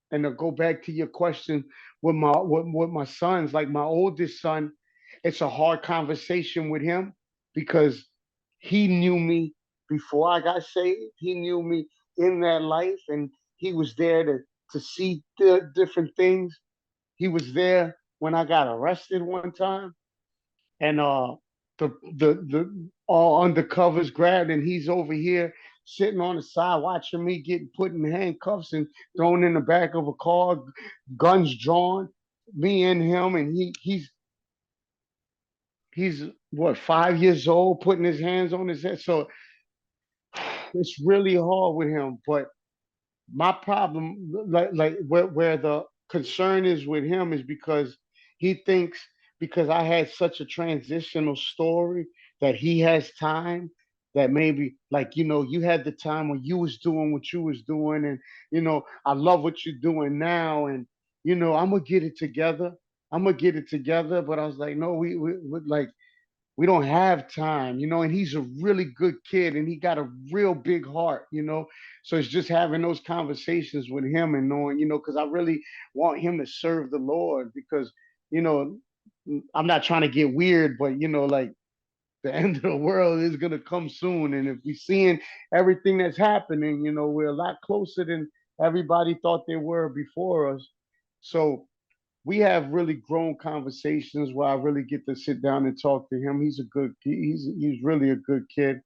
And to go back to your question with my sons, like my oldest son, it's a hard conversation with him because he knew me before I got saved. He knew me in that life, and he was there to see the different things. He was there when I got arrested one time, and the all undercovers grabbed, and he's over here sitting on the side watching me getting put in handcuffs and thrown in the back of a car, guns drawn, me and him, and he's what 5 years old, putting his hands on his head. So it's really hard with him, but my problem like where the concern is with him is because he thinks because I had such a transitional story that he has time that maybe like you had the time when you was doing what you was doing and I love what you're doing now and I'm gonna get it together. I'm gonna get it together, but I was like, no, we like we don't have time, and he's a really good kid and he got a real big heart. So it's just having those conversations with him and knowing, because I really want him to serve the Lord because, you know, I'm not trying to get weird, but like the end of the world is gonna come soon. And if we're seeing everything that's happening, we're a lot closer than everybody thought they were before us. So we have really grown conversations where I really get to sit down and talk to him. He's really a good kid.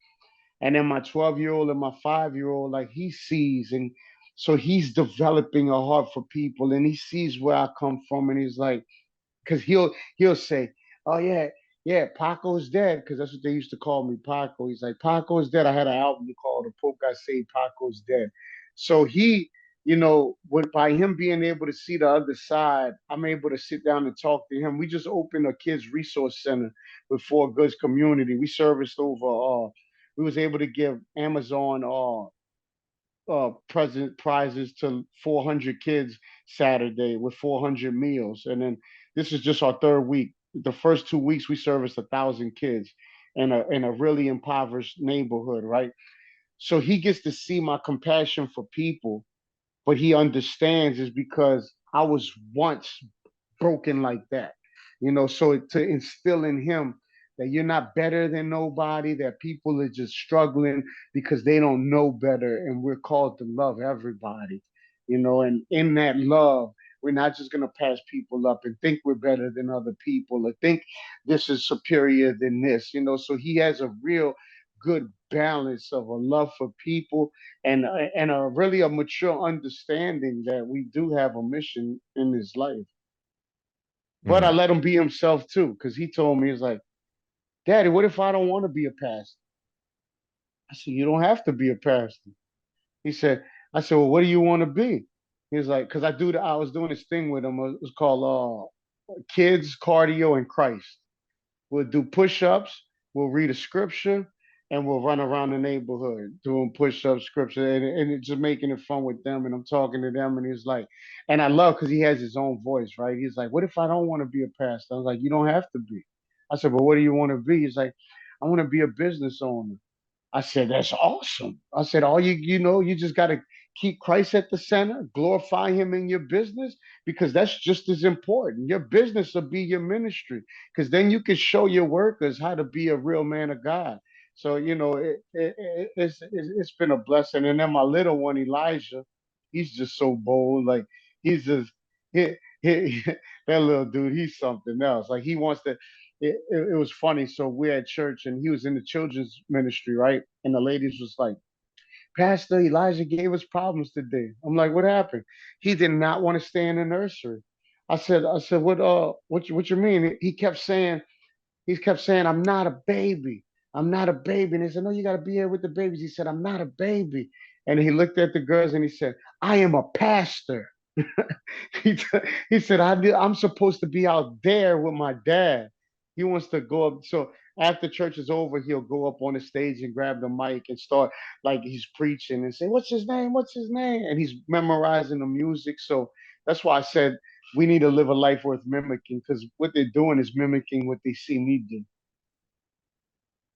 And then my 12-year old and my 5-year old, like he sees and so he's developing a heart for people and he sees where I come from and he's like, because he'll say, "Oh yeah, yeah, Paco's dead," because that's what they used to call me, Paco. He's like, "Paco's dead." I had an album called "The Pope Got Saved, Paco's Dead." So he, by him being able to see the other side, I'm able to sit down and talk to him. We just opened a kids resource center with Four Goods Community. We serviced over. We was able to give Amazon present prizes to 400 kids Saturday with 400 meals. And then this is just our third week. The first 2 weeks we serviced 1,000 kids in a really impoverished neighborhood, right? So he gets to see my compassion for people, but he understands is because I was once broken like that. So to instill in him that you're not better than nobody, that people are just struggling because they don't know better, and we're called to love everybody, and in that love, we're not just going to pass people up and think we're better than other people or think this is superior than this. So he has a real good balance of a love for people and a really a mature understanding that we do have a mission in this life. But I Mm. let him be himself too, because he told me, he's like, Daddy, what if I don't want to be a pastor? I said, you don't have to be a pastor. He said, I said, well, what do you want to be? He was like, because I was doing this thing with him. It was called Kids, Cardio, and Christ. We'll do push-ups, we'll read a scripture, and we'll run around the neighborhood doing push-up scripture, and it's just making it fun with them. And I'm talking to them, and he's like, and I love because he has his own voice, right? He's like, what if I don't want to be a pastor? I was like, you don't have to be. I said, but what do you want to be? He's like, I want to be a business owner. I said, that's awesome. I said, all you just got to keep Christ at the center, glorify him in your business, because that's just as important. Your business will be your ministry, because then you can show your workers how to be a real man of God. So, it's been a blessing. And then my little one, Elijah, he's just so bold. Like, he's just, he, he, that little dude, he's something else. Like, he wants to, it was funny. So we're at church and he was in the children's ministry, right? And the ladies was like, Pastor Elijah gave us problems today. I'm like, what happened? He did not want to stay in the nursery. I said, what you mean? He kept saying, I'm not a baby. I'm not a baby. And they said, no, you got to be here with the babies. He said, I'm not a baby. And he looked at the girls and he said, I am a pastor. he, he said, I'm supposed to be out there with my dad. He wants to go up. So after church is over, he'll go up on the stage and grab the mic and start like he's preaching and say, what's his name? What's his name? And he's memorizing the music. So that's why I said we need to live a life worth mimicking, because what they're doing is mimicking what they see me do.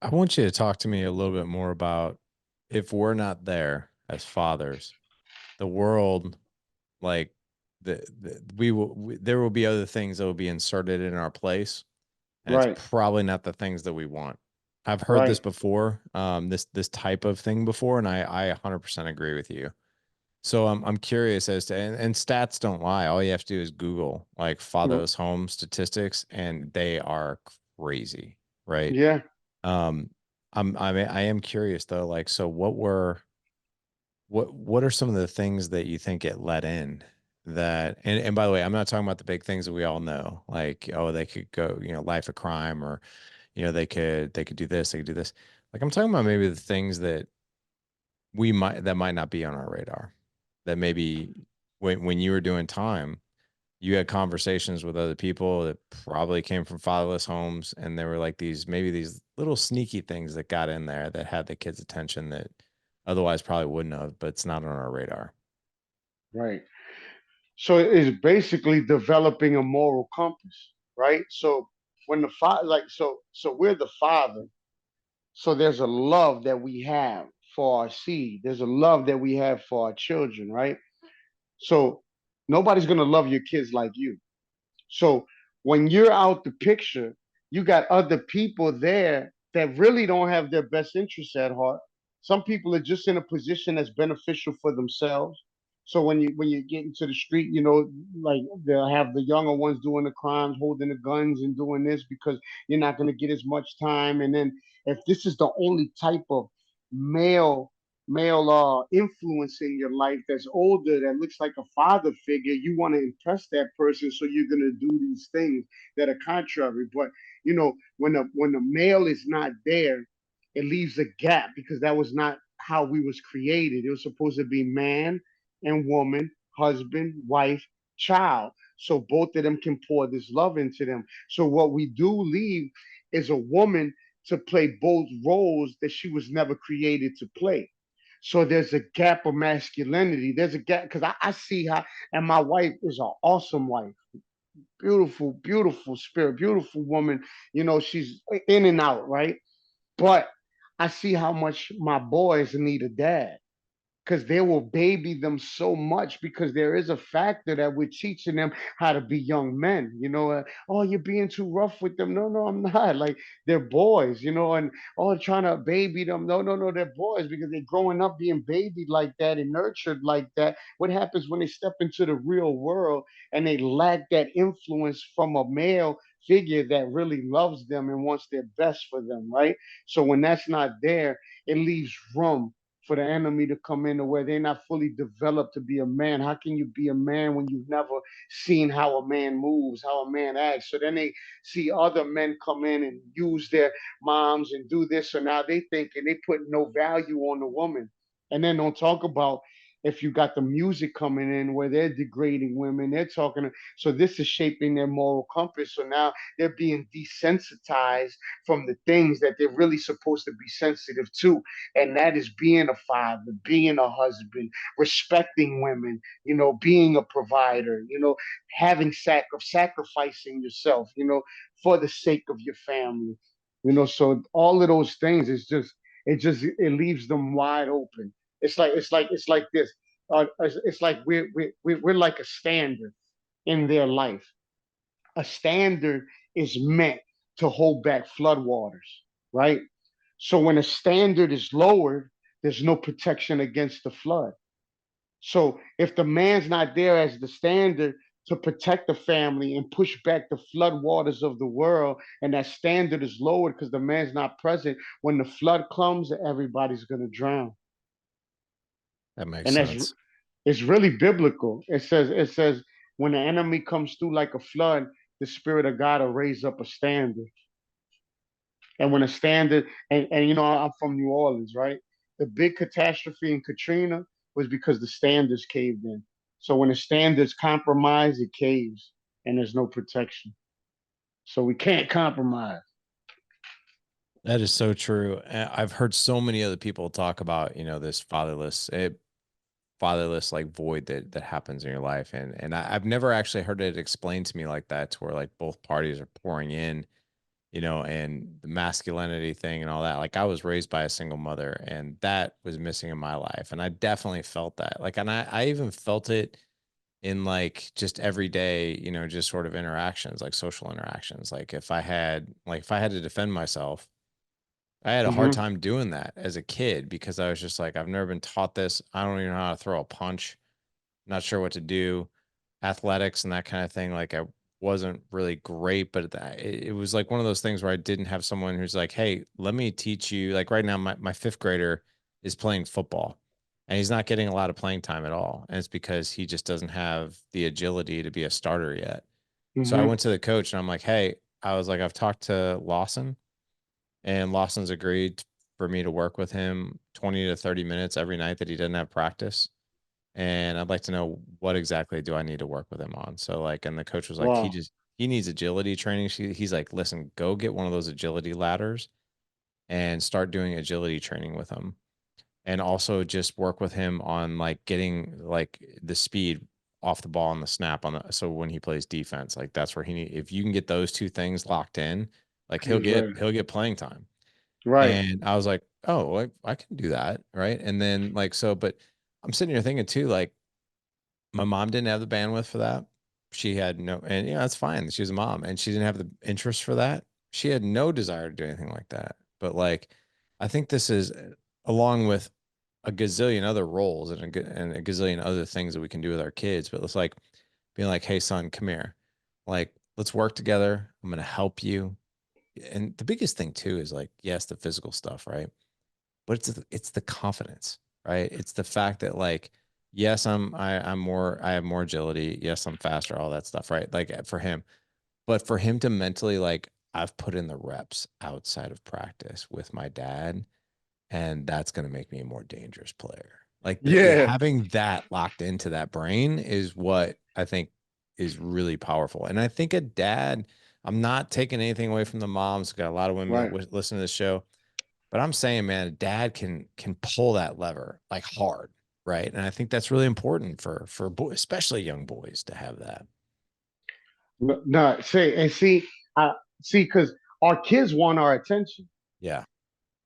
I want you to talk to me a little bit more about if we're not there as fathers, the world, like there will be other things that will be inserted in our place, and it's Right, probably not the things that we want. I've heard this right. before, this type of thing before, and I 100% agree with you. So I'm curious as to, and stats don't lie. All you have to do is Google like Mm, fatherless home statistics, and they are crazy, right? yeah, Um, I am curious though, like, so what are some of the things that you think it let in that, and by the way, I'm not talking about the big things that we all know, like, oh, they could go, life of crime, or, they could do this, they could do this. Like, I'm talking about maybe the things that might not be on our radar, that maybe when you were doing time, you had conversations with other people that probably came from fatherless homes, and there were like these little sneaky things that got in there that had the kids' attention that otherwise probably wouldn't have, but it's not on our radar. right. So it's basically developing a moral compass, right? So when the father, like, so we're the father. So there's a love that we have for our seed. There's a love that we have for our children, right? So nobody's gonna love your kids like you. So when you're out the picture, you got other people there that really don't have their best interests at heart. Some people are just in a position that's beneficial for themselves. So when you get into the street, like they'll have the younger ones doing the crimes, holding the guns and doing this because you're not going to get as much time. And then if this is the only type of male male influence in your life that's older, that looks like a father figure, you want to impress that person, so you're going to do these things that are contrary. But when the male is not there, it leaves a gap, because that was not how we was created. It was supposed to be man and woman, husband, wife, child, so both of them can pour this love into them. So what we do leave is a woman to play both roles that she was never created to play. So there's a gap of masculinity. There's a gap, because I see how, and my wife is an awesome wife, beautiful, beautiful spirit, beautiful woman. She's in and out, right? But I see how much my boys need a dad, because they will baby them so much, because there is a factor that we're teaching them how to be young men. Oh, you're being too rough with them. No, no, I'm not. Like, they're boys, and oh, trying to baby them. No, no, no, they're boys, because they're growing up being babied like that and nurtured like that. What happens when they step into the real world and they lack that influence from a male figure that really loves them and wants their best for them, right? So when that's not there, it leaves room for the enemy to come in to where they're not fully developed to be a man. How can you be a man when you've never seen how a man moves, how a man acts? So then they see other men come in and use their moms and do this. So now they thinking they put no value on the woman. And then don't talk about if you got the music coming in where they're degrading women, they're talking. So this is shaping their moral compass. So now they're being desensitized from the things that they're really supposed to be sensitive to, and that is being a father, being a husband, respecting women, being a provider, having sacrificing yourself, for the sake of your family, So all of those things is it leaves them wide open. It's like this. It's like we're like a standard in their life. A standard is meant to hold back floodwaters, right? So when a standard is lowered, there's no protection against the flood. So if the man's not there as the standard to protect the family and push back the floodwaters of the world, and that standard is lowered because the man's not present, when the flood comes, everybody's going to drown. That makes And that's sense. it's really biblical. It says when the enemy comes through like a flood, the spirit of God will raise up a standard. And when a standard, and I'm from New Orleans, right? The big catastrophe in Katrina was because the standards caved in. So when the standards compromise, it caves, and there's no protection. So we can't compromise. That is so true. I've heard so many other people talk about, this fatherless like void that happens in your life, and I've never actually heard it explained to me like that, to where like both parties are pouring in, and the masculinity thing and all that. Like I was raised by a single mother, and that was missing in my life, and I definitely felt that. Like, and I even felt it in like just everyday, just sort of interactions, like social interactions. Like if I had to defend myself, I had a hard Mm-hmm. time doing that as a kid, because I was just like, I've never been taught this. I don't even know how to throw a punch. Not sure what to do. Athletics and that kind of thing. Like I wasn't really great, but it was like one of those things where I didn't have someone who's like, hey, let me teach you. Like right now, my fifth grader is playing football, and he's not getting a lot of playing time at all. And it's because he just doesn't have the agility to be a starter yet. So I Mm-hmm. went to the coach and I'm like, hey, I was like, I've talked to Lawson, and Lawson's agreed for me to work with him 20 to 30 minutes every night that he doesn't have practice. And I'd like to know, what exactly do I need to work with him on? So like, and the coach was like, Wow. he needs agility training. He's like, listen, go get one of those agility ladders and start doing agility training with him. And also just work with him on like getting like the speed off the ball on the snap so when he plays defense, like that's where if you can get those two things locked in, like he'll He's get ready. he'll get playing time. Right. And I was like, oh, like I can do that. Right. And then like, so, but I'm sitting here thinking too, like my mom didn't have the bandwidth for that. She had no, and that's fine. She was a mom and she didn't have the interest for that. She had no desire to do anything like that. But like, I think this is along with a gazillion other roles and a gazillion other things that we can do with our kids. But it's like being like, hey, son, come here. Like, let's work together. I'm going to help you. And the biggest thing too is like, yes, the physical stuff, right? But it's the confidence, right? It's the fact that like, yes, I have more agility. Yes, I'm faster, all that stuff, right? Like for him, but for him to mentally like, I've put in the reps outside of practice with my dad, and that's going to make me a more dangerous player. Like Yeah. having that locked into that brain is what I think is really powerful. And I think a dad, I'm not taking anything away from the moms. Got a lot of women that Right. listen to this show, but I'm saying, man, a dad can pull that lever like hard, right? And I think that's really important for boys, especially young boys, to have that. No, see, because our kids want our attention. Yeah,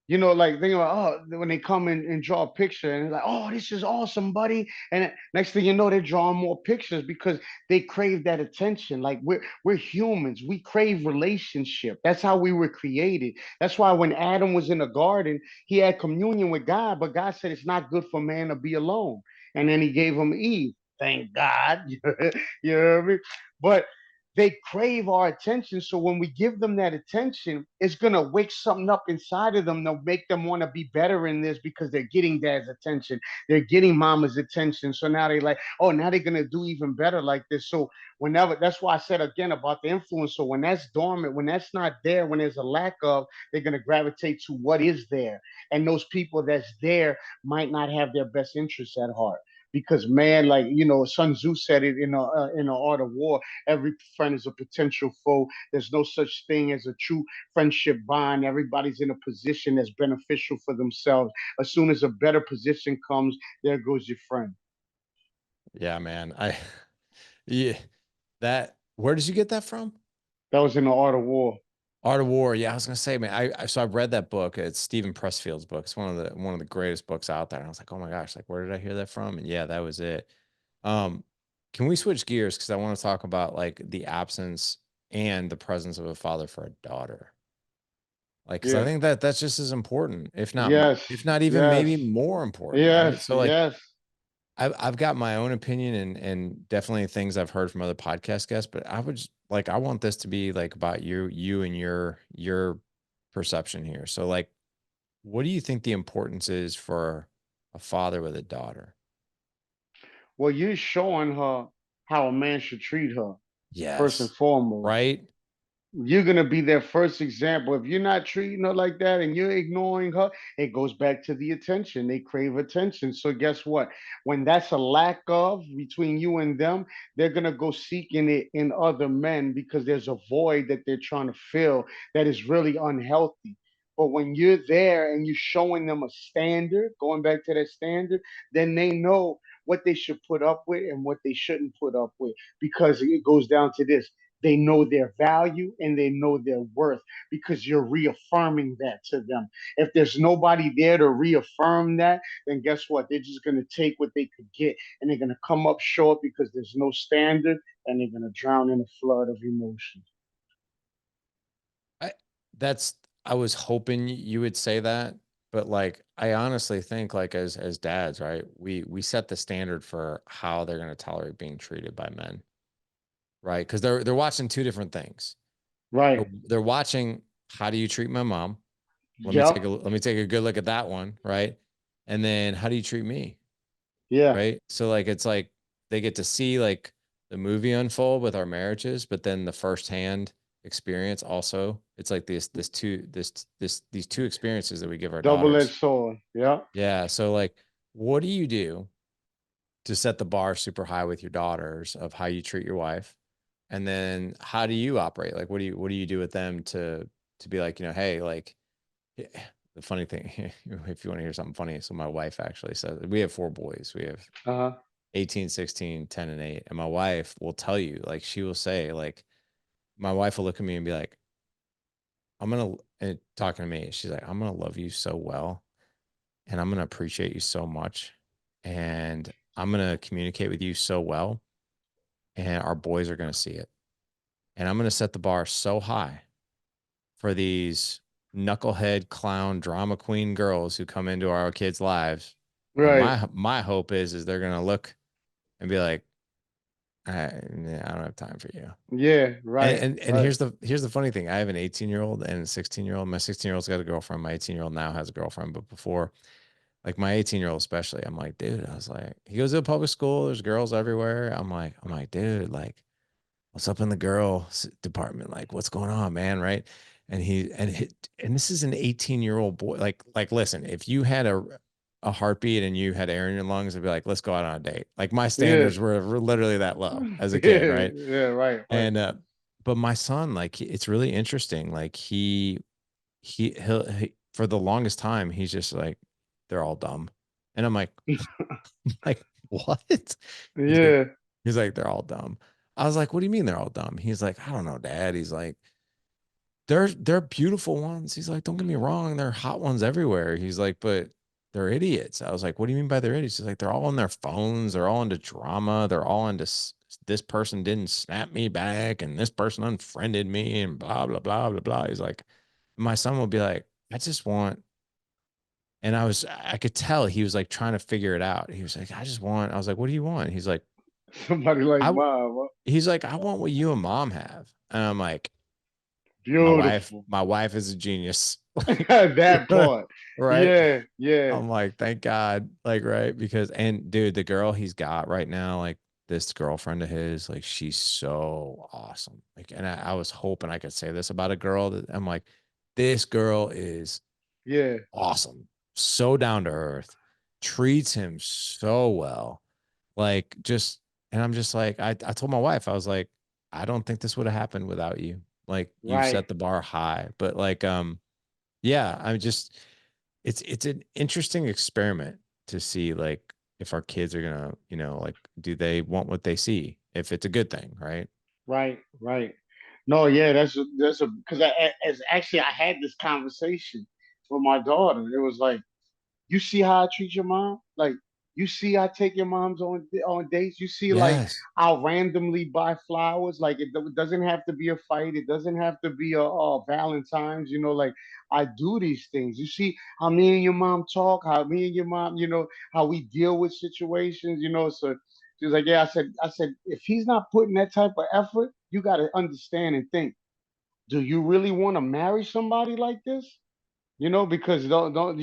Like think about, when they come in and draw a picture and they're like, oh, this is awesome, buddy. And next thing you know, they're drawing more pictures because they crave that attention. Like we're humans. We crave relationship. That's how we were created. That's why when Adam was in the garden, he had communion with God, but God said it's not good for man to be alone. And then he gave him Eve. Thank God. You know what I mean? But they crave our attention. So when we give them that attention, it's gonna wake something up inside of them. They'll make them want to be better in this because they're getting dad's attention, they're getting mama's attention. So now they like, oh, now they're gonna do even better like this. So whenever, that's why I said again about the influence. So when that's dormant, when that's not there, when there's a lack of, they're gonna gravitate to what is there. And those people that's there might not have their best interests at heart. Because man, like Sun Tzu said it in the Art of War. Every friend is a potential foe. There's no such thing as a true friendship bond. Everybody's in a position that's beneficial for themselves. As soon as a better position comes, there goes your friend. Yeah, man. Yeah, where did you get that from? That was in the Art of War. Art of War. Yeah, I was gonna say, man. So I've read that book. It's Stephen Pressfield's book. It's one of the greatest books out there. And I was like, oh my gosh, like where did I hear that from? And yeah, that was it. Um, can we switch gears because I want to talk about like the absence and the presence of a father for a daughter. Like, because I Yeah. think that that's just as important, Yes. if not even Yes. maybe more important, right? Yes. So like Yes. I've got my own opinion and definitely things I've heard from other podcast guests, but I want this to be like about you and your perception here. So like, what do you think the importance is for a father with a daughter? Well, you're showing her how a man should treat her first and Yes. foremost. Right? You're gonna be their first example. If you're not treating her like that and you're ignoring her, it goes back to the attention. They crave attention. So guess what? When that's a lack of between you and them, they're gonna go seeking it in other men because there's a void that they're trying to fill that is really unhealthy. But when you're there and you're showing them a standard, going back to that standard, then they know what they should put up with and what they shouldn't put up with. Because it goes down to this, they know their value and they know their worth because you're reaffirming that to them. If there's nobody there to reaffirm that, then guess what? They're just going to take what they could get and they're going to come up short because there's no standard and they're going to drown in a flood of emotion. I that's I was hoping you would say that, but like I honestly think like as dads, right? We set the standard for how they're going to tolerate being treated by men, right? Because they're watching two different things. Right. They're watching how do you treat my mom? Yep. Let me take a good look at that one, right? And then how do you treat me? Yeah. Right? So like it's like they get to see like the movie unfold with our marriages, but then the firsthand experience also. It's like these two experiences that we give our Double edged daughters. sword. Yep. Yeah. So like what do you do to set the bar super high with your daughters of how you treat your wife? And then how do you operate? Like what do you do with them to be like, hey, like yeah, the funny thing, if you want to hear something funny, so my wife actually says we have four boys. We have Uh huh. 18, 16, 10, and 8. And my wife will tell you, like, she will say, like, my wife will look at me and be like, and talking to me, she's like, I'm gonna love you so well, and I'm gonna appreciate you so much, and I'm gonna communicate with you so well, and our boys are gonna see it. And I'm gonna set the bar so high for these knucklehead clown drama queen girls who come into our kids' lives. And Right. my hope is they're gonna look and be like, I don't have time for you. Yeah. And, Right. and Right. here's the funny thing. I have an 18-year-old and a 16-year-old. My 16-year-old's got a girlfriend. My 18-year-old now has a girlfriend. But before, like my 18-year-old especially, I'm like, dude, I was like, he goes to a public school, there's girls everywhere. I'm like, dude, like, what's up in the department? Like, what's going on, man? Right. And this is an 18-year-old boy. Like, listen, if you had a heartbeat and you had air in your lungs, I'd be like, let's go out on a date. Like my Yeah. standards were literally that low as a kid, Yeah. right? Yeah. Right. Right. And but my son, like, it's really interesting. Like he for the longest time, he's just like, they're all dumb. And I'm like, what? He's like, Yeah. he's like, they're all dumb. I was like, what do you mean they're all dumb? He's like, I don't know, Dad. He's like, they're beautiful ones. He's like, don't get me wrong, there are hot ones everywhere. He's like, but they're idiots. I was like, what do you mean by they're idiots? He's like, they're all on their phones. They're all into drama. They're all into this person didn't snap me back and this person unfriended me and blah blah blah blah blah. He's like, my son will be like, I just want, I could tell he was like trying to figure it out. He was like, I just want, I was like, what do you want? He's like, Somebody like I mom. Huh? he's like, I want what you and mom have. And I'm like, Beautiful. my wife is a genius. Like, you That know, part. right? Yeah, yeah, I'm like, thank God. Like, right? Because and dude, the girl he's got right now, like this girlfriend of his, like she's so awesome. Like, and I was hoping I could say this about a girl that I'm like, this girl is yeah. awesome. So down to earth, treats him so well. Like just and I'm just like, I told my wife, I was like, I don't think this would have happened without you. Like you Right, set the bar high. But like yeah, I'm just it's an interesting experiment to see like if our kids are gonna, like do they want what they see? If it's a good thing, right? right, right. No, yeah, that's a because as actually I had this conversation with my daughter. It was like, you see how I treat your mom? Like, you see I take your mom's on dates. You see, like, Yes. I'll randomly buy flowers. Like, it doesn't have to be a fight. It doesn't have to be a Valentine's. Like, I do these things. You see how me and your mom talk. How me and your mom, how we deal with situations. So she was like, yeah. I said, if he's not putting that type of effort, you got to understand and think. Do you really want to marry somebody like this? Because don't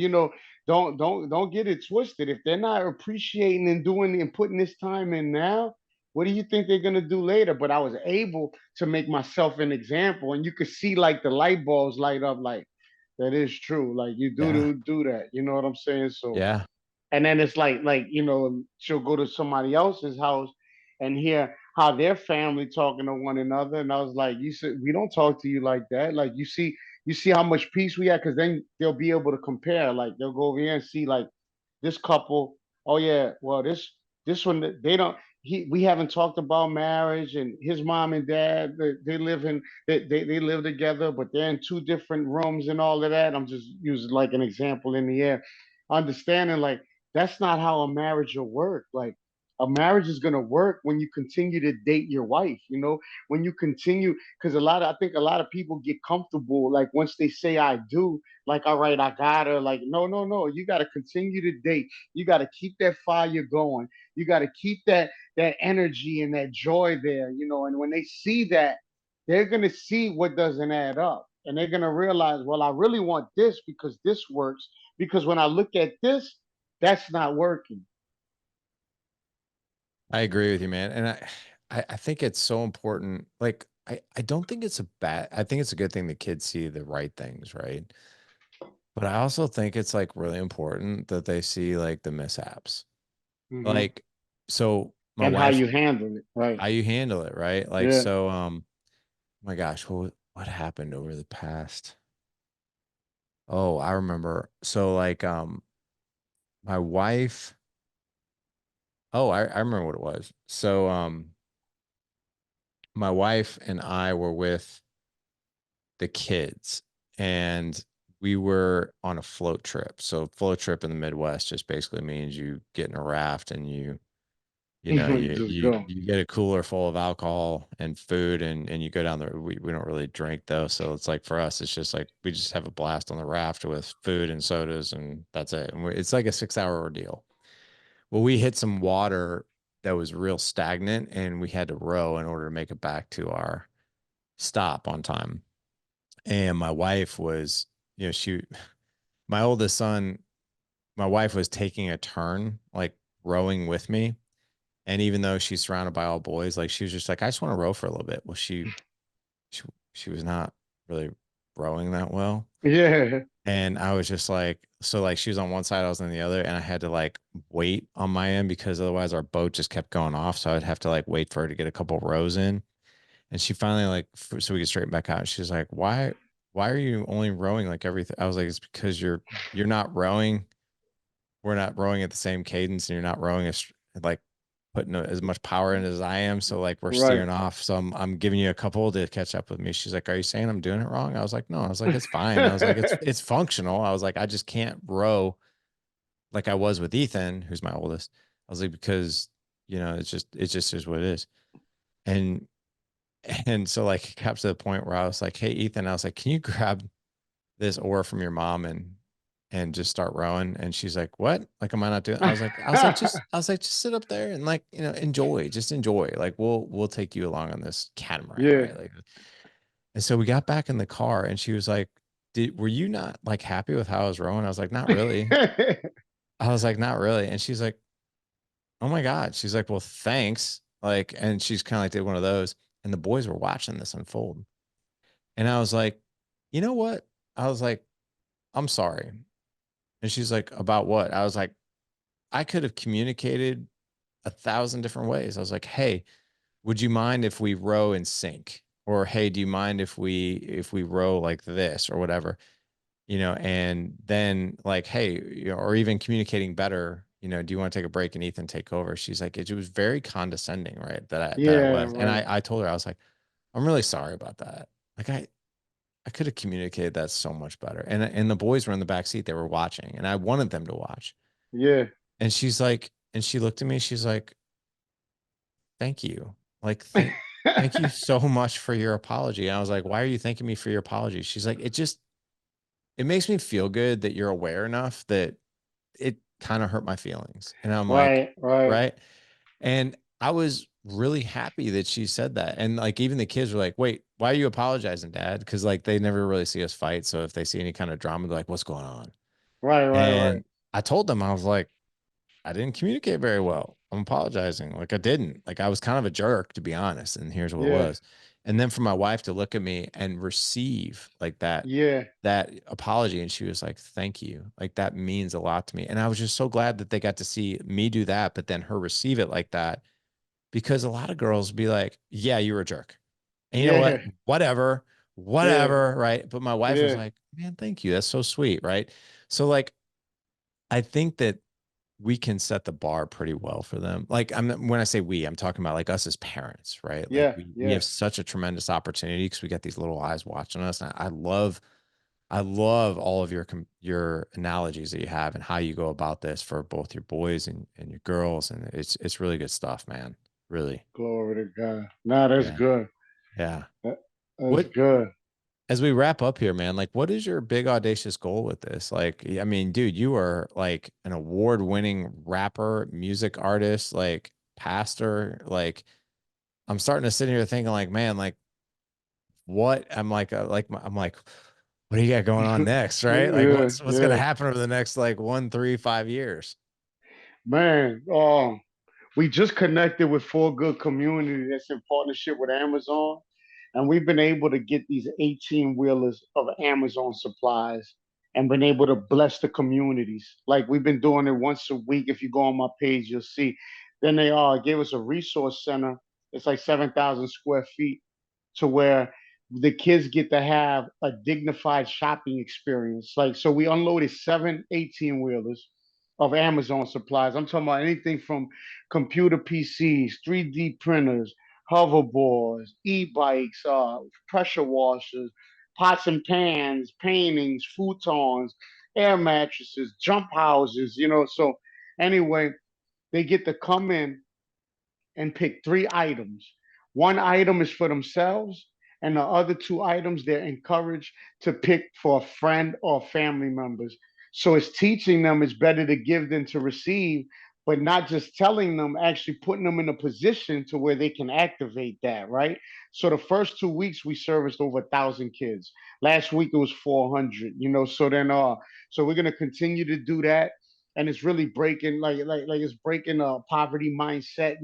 get it twisted. If they're not appreciating and doing and putting this time in now, what do you think they're gonna do later? But I was able to make myself an example, and you could see like the light bulbs light up. Like, that is true. Like, you Yeah. do that. You know what I'm saying? So, Yeah. and then it's like she'll go to somebody else's house and hear how their family talking to one another, and I was like, you said we don't talk to you like that. Like, you see how much peace we have, because then they'll be able to compare. Like, they'll go over here and see, like, this couple. Oh yeah, well, this one, they don't. We haven't talked about marriage, and his mom and dad, they live in they live together, but they're in two different rooms and all of that. I'm just using like an example in the air, understanding like that's not how a marriage will work. Like, a marriage is gonna work when you continue to date your wife. When you continue, because I think a lot of people get comfortable. Like, once they say I do, like, all right, I gotta, like, no, no, no. You gotta continue to date. You gotta keep that fire going. You gotta keep that energy and that joy there. And when they see that, they're gonna see what doesn't add up. And they're gonna realize, well, I really want this because this works. Because when I look at this, that's not working. I agree with you, man. And I think it's so important. Like, I don't think it's a bad, I think it's a good thing the kids see the right things, right? But I also think it's like really important that they see like the mishaps. Hmm. Like, so my And how wife, you handle it, right? how you handle it, right? Like, Yeah. so, my gosh, what happened over the past? Oh, I remember. So, like, my wife, oh, I remember what it was. So, my wife and I were with the kids and we were on a float trip. So float trip in the Midwest just basically means you get in a raft and you know Just go. you get a cooler full of alcohol and food and you go down there. We don't really drink though, so it's like for us it's just like we just have a blast on the raft with food and sodas and that's it. And it's like a 6 hour ordeal. Well, we hit some water that was real stagnant and we had to row in order to make it back to our stop on time. And my wife was, my oldest son, my wife was taking a turn, like rowing with me. And even though she's surrounded by all boys, like she was just like, I just want to row for a little bit. Well, she, she was not really rowing that well. Yeah. And I was just like, so like she was on one side, I was on the other, and I had to like wait on my end because otherwise our boat just kept going off. So I'd have to like wait for her to get a couple rows in. And she finally like so we could straighten back out. She's like, why are you only rowing like everything? I was like, it's because you're not rowing. We're not rowing at the same cadence, and you're not rowing as like putting as much power in as I am. So like we're Right. steering off. So I'm giving you a couple to catch up with me. She's like, are you saying I'm doing it wrong? I was like, no. I was like, it's fine. I was like, it's functional. I was like, I just can't row like I was with Ethan, who's my oldest. I was like, because it just is what it is. And And so like it got to the point where I was like, hey Ethan, I was like, can you grab this oar from your mom and just start rowing. And she's like, what? Like, am I not doing? I was like, just sit up there and like, enjoy, just enjoy. Like, we'll take you along on this catamaran, Yeah. right? Like, and so we got back in the car and she was like, were you not like happy with how I was rowing? I was like, not really. I was like, not really. And she's like, oh my God. She's like, well, thanks. Like, and she's kind of like did one of those. And the boys were watching this unfold. And I was like, you know what? I was like, I'm sorry. And she's like, about what? I was like, I could have communicated 1,000 different ways. I was like, hey, would you mind if we row in sync? Or hey, do you mind if we row like this or whatever? And then like, hey, or even communicating better, do you want to take a break and Ethan take over? She's like, it was very condescending, right? That I Yeah, was. And right. I told her, I was like, I'm really sorry about that. Like I could have communicated that so much better. And the boys were in the back seat, they were watching, and I wanted them to watch. Yeah. And she's like, and she looked at me, she's like, thank you. Like, thank you so much for your apology. And I was like, why are you thanking me for your apology? She's like, it makes me feel good that you're aware enough that it kind of hurt my feelings. And I'm like, Right, right. right. And I was really happy that she said that. And like, even the kids were like, wait, why are you apologizing, Dad? Cause like they never really see us fight. So if they see any kind of drama, they're like, what's going on? Right, right, right. And I told them, I was like, I didn't communicate very well. I'm apologizing. Like I didn't. Like I was kind of a jerk, to be honest. And here's what it Yeah. was. And then for my wife to look at me and receive like Yeah. that apology, and she was like, thank you. Like that means a lot to me. And I was just so glad that they got to see me do that, but then her receive it like that. Because a lot of girls be like, yeah, you were a jerk. And you know what? Yeah. Whatever, Yeah. whatever, right? But my wife was Yeah. like, man, thank you. That's so sweet, right? So like I think that we can set the bar pretty well for them. Like when I say we, I'm talking about like us as parents, right? Like Yeah. we have Yeah. such a tremendous opportunity because we got these little eyes watching us. And I love all of your analogies that you have and how you go about this for both your boys and your girls. And it's really good stuff, man. Really. Glory to God. Nah, that's Yeah. good. Yeah. That, that's What good. As we wrap up here, man, like what is your big audacious goal with this? Like, I mean, dude, you are like an award-winning rapper, music artist, like pastor. Like, I'm starting to sit here thinking, like, man, like what? I'm like, what do you got going on next, right? Like, Yeah. what's gonna Yeah. happen over the next like 1, 3, 5 years? Man, we just connected with For Good Community that's in partnership with Amazon. And we've been able to get these 18 wheelers of Amazon supplies and been able to bless the communities. Like we've been doing it once a week. If you go on my page, you'll see. Then they gave us a resource center. It's like 7,000 square feet to where the kids get to have a dignified shopping experience. Like, so we unloaded 7 18 wheelers of Amazon supplies. I'm talking about anything from computer PCs, 3D printers, hoverboards, e-bikes, pressure washers, pots and pans, paintings, futons, air mattresses, jump houses, So anyway, they get to come in and pick 3 items. One item is for themselves, and the other 2 items they're encouraged to pick for a friend or family members. So it's teaching them it's better to give than to receive, but not just telling them, actually putting them in a position to where they can activate that, right? So the first 2 weeks we serviced over 1,000 kids. Last week it was 400, so we're gonna continue to do that. And it's really breaking like it's breaking a poverty mindset.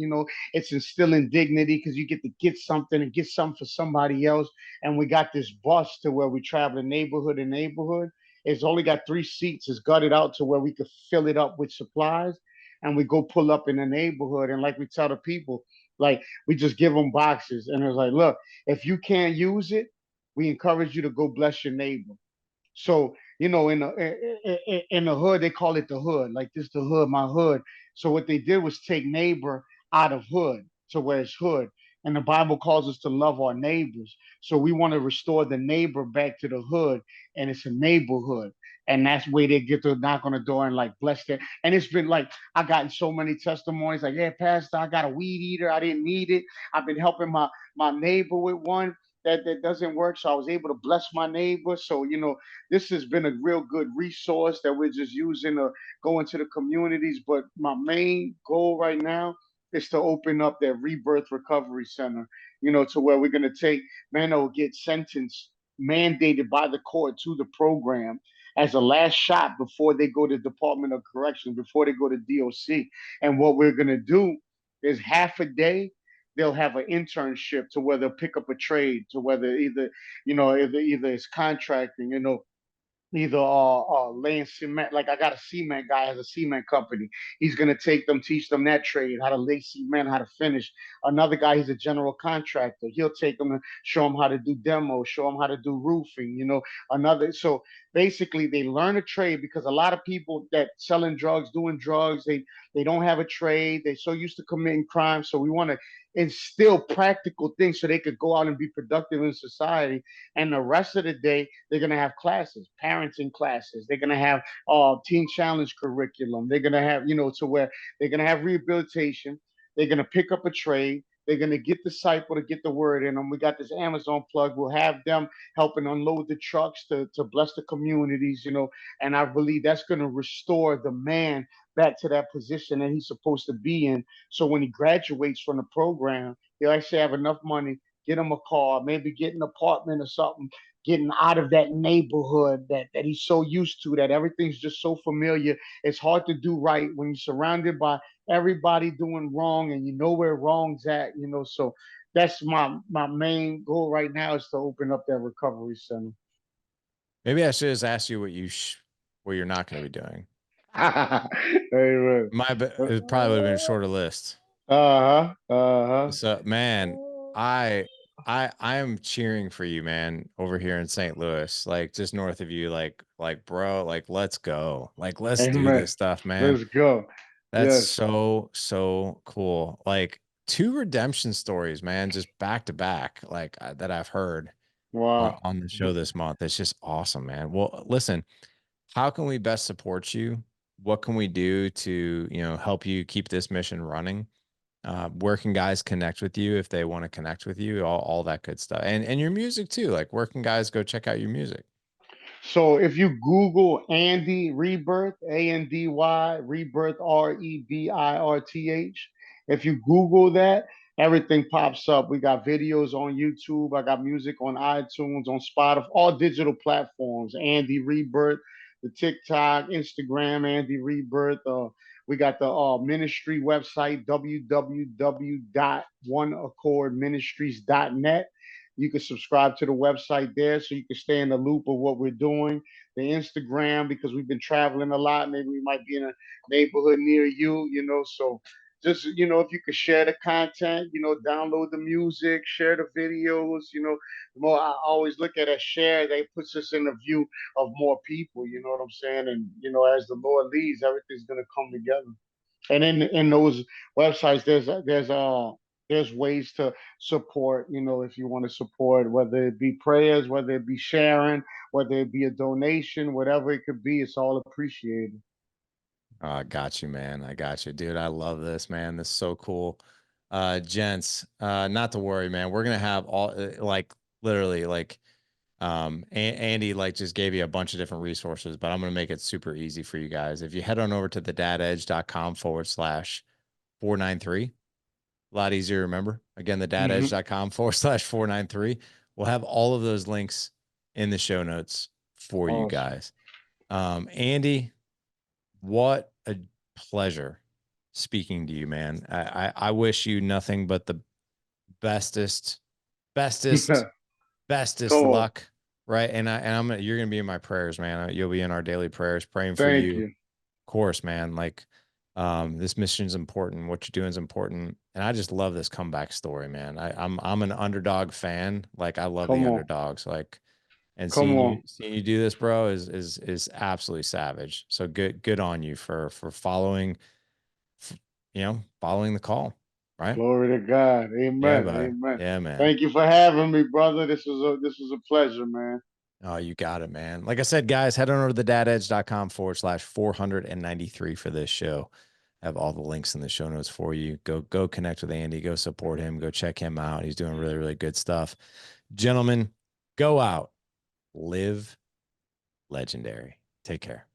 It's instilling dignity because you get to get something and get something for somebody else. And we got this bus to where we travel neighborhood to neighborhood. It's only got 3 seats. It's gutted out to where we could fill it up with supplies. And we go pull up in the neighborhood. And like we tell the people, like we just give them boxes. And it's like, look, if you can't use it, we encourage you to go bless your neighbor. So in the hood, they call it the hood. Like this, the hood, my hood. So what they did was take neighbor out of hood to where it's hood. And the Bible calls us to love our neighbors. So we want to restore the neighbor back to the hood, and it's a neighborhood. And that's where they get to knock on the door and like bless them. And it's been like I gotten so many testimonies, like, yeah, Pastor, I got a weed eater. I didn't need it. I've been helping my neighbor with one that doesn't work. So I was able to bless my neighbor. So this has been a real good resource that we're just using to go into the communities. But my main goal right now is to open up that rebirth recovery center. To where we're gonna take men that will get sentenced mandated by the court to the program as a last shot before they go to Department of Correction, before they go to DOC. And what we're gonna do is half a day they'll have an internship to where they'll pick up a trade, to whether either it's contracting, either laying cement. Like I got a cement guy has a cement company. He's gonna take them, teach them that trade, how to lay cement, how to finish. Another guy, he's a general contractor. He'll take them and show them how to do demos, show them how to do roofing. So basically they learn a trade because a lot of people that selling drugs, doing drugs, they don't have a trade. They're so used to committing crime. So we want to instill practical things so they could go out and be productive in society. And the rest of the day, they're going to have classes, parenting classes. They're going to have teen challenge curriculum. They're going to have, to where they're going to have rehabilitation. They're going to pick up a trade. They're going to get disciple to get the word in them. We got this Amazon plug. We'll have them helping unload the trucks to bless the communities, and I believe that's going to restore the man back to that position that he's supposed to be in. So when he graduates from the program, he'll actually have enough money, get him a car, maybe get an apartment or something, getting out of that neighborhood that he's so used to, that everything's just so familiar. It's hard to do right when you're surrounded by everybody doing wrong and you know where wrong's at. So that's my main goal right now is to open up that recovery center. Maybe I should just ask you what you're not going to be doing. Amen. It probably would have been a shorter list. Uh-huh. Uh-huh. So, man, I I am cheering for you, man, over here in St. Louis, like just north of you, like bro, like let's go. Like let's do Amen. this stuff, man. Let's go. That's Yes. so cool. Like two redemption stories, man, just back to back, like that I've heard Wow. on the show this month. It's just awesome, man. Well, listen, how can we best support you? What can we do to, help you keep this mission running? Where can guys connect with you if they want to connect with you? All that good stuff, and your music too. Like, where can guys go check out your music? So if you Google Andy Rebirth, Andy Rebirth, Rebirth, if you Google that, everything pops up. We got videos on YouTube. I got music on iTunes, on Spotify, all digital platforms. Andy Rebirth, the TikTok, Instagram, Andy Rebirth. We got the ministry website, www.oneaccordministries.net. You can subscribe to the website there so you can stay in the loop of what we're doing. The Instagram, because we've been traveling a lot. Maybe we might be in a neighborhood near you. So just, if you could share the content, download the music, share the videos, the more I always look at a share, they puts us in the view of more people, you know what I'm saying? And, as the Lord leads, everything's going to come together. And in those websites, there's ways to support. If you want to support, whether it be prayers, whether it be sharing, whether it be a donation, whatever it could be, it's all appreciated. I got you, man. I got you, dude. I love this, man. This is so cool. Gents, not to worry, man. We're gonna have all like literally like Andy like just gave you a bunch of different resources, but I'm gonna make it super easy for you guys. If you head on over to thedadedge.com/493, a lot easier to remember. Again, Mm-hmm. thedadedge.com/493. We'll have all of those links in the show notes for you Awesome. guys. Andy, what a pleasure speaking to you, man. I wish you nothing but the bestest, bestest, bestest Cool. luck. Right. You're gonna be in my prayers, man. You'll be in our daily prayers, praying for Thank you. you. Of course, man. Like, this mission is important. What you're doing is important. And I just love this comeback story, man. I'm an underdog fan. Like I love the Come on. underdogs. Like, and Come on. seeing you do this, bro, is absolutely savage. So good on you for following, following the call, right? Glory to God. Yeah, Amen. bud. Amen. Yeah, man. Thank you for having me, brother. This was a pleasure, man. Oh, you got it, man. Like I said, guys, head on over to thedadedge.com/493 for this show. I have all the links in the show notes for you. Go connect with Andy. Go support him. Go check him out. He's doing really, really good stuff. Gentlemen, go out, live legendary. Take care.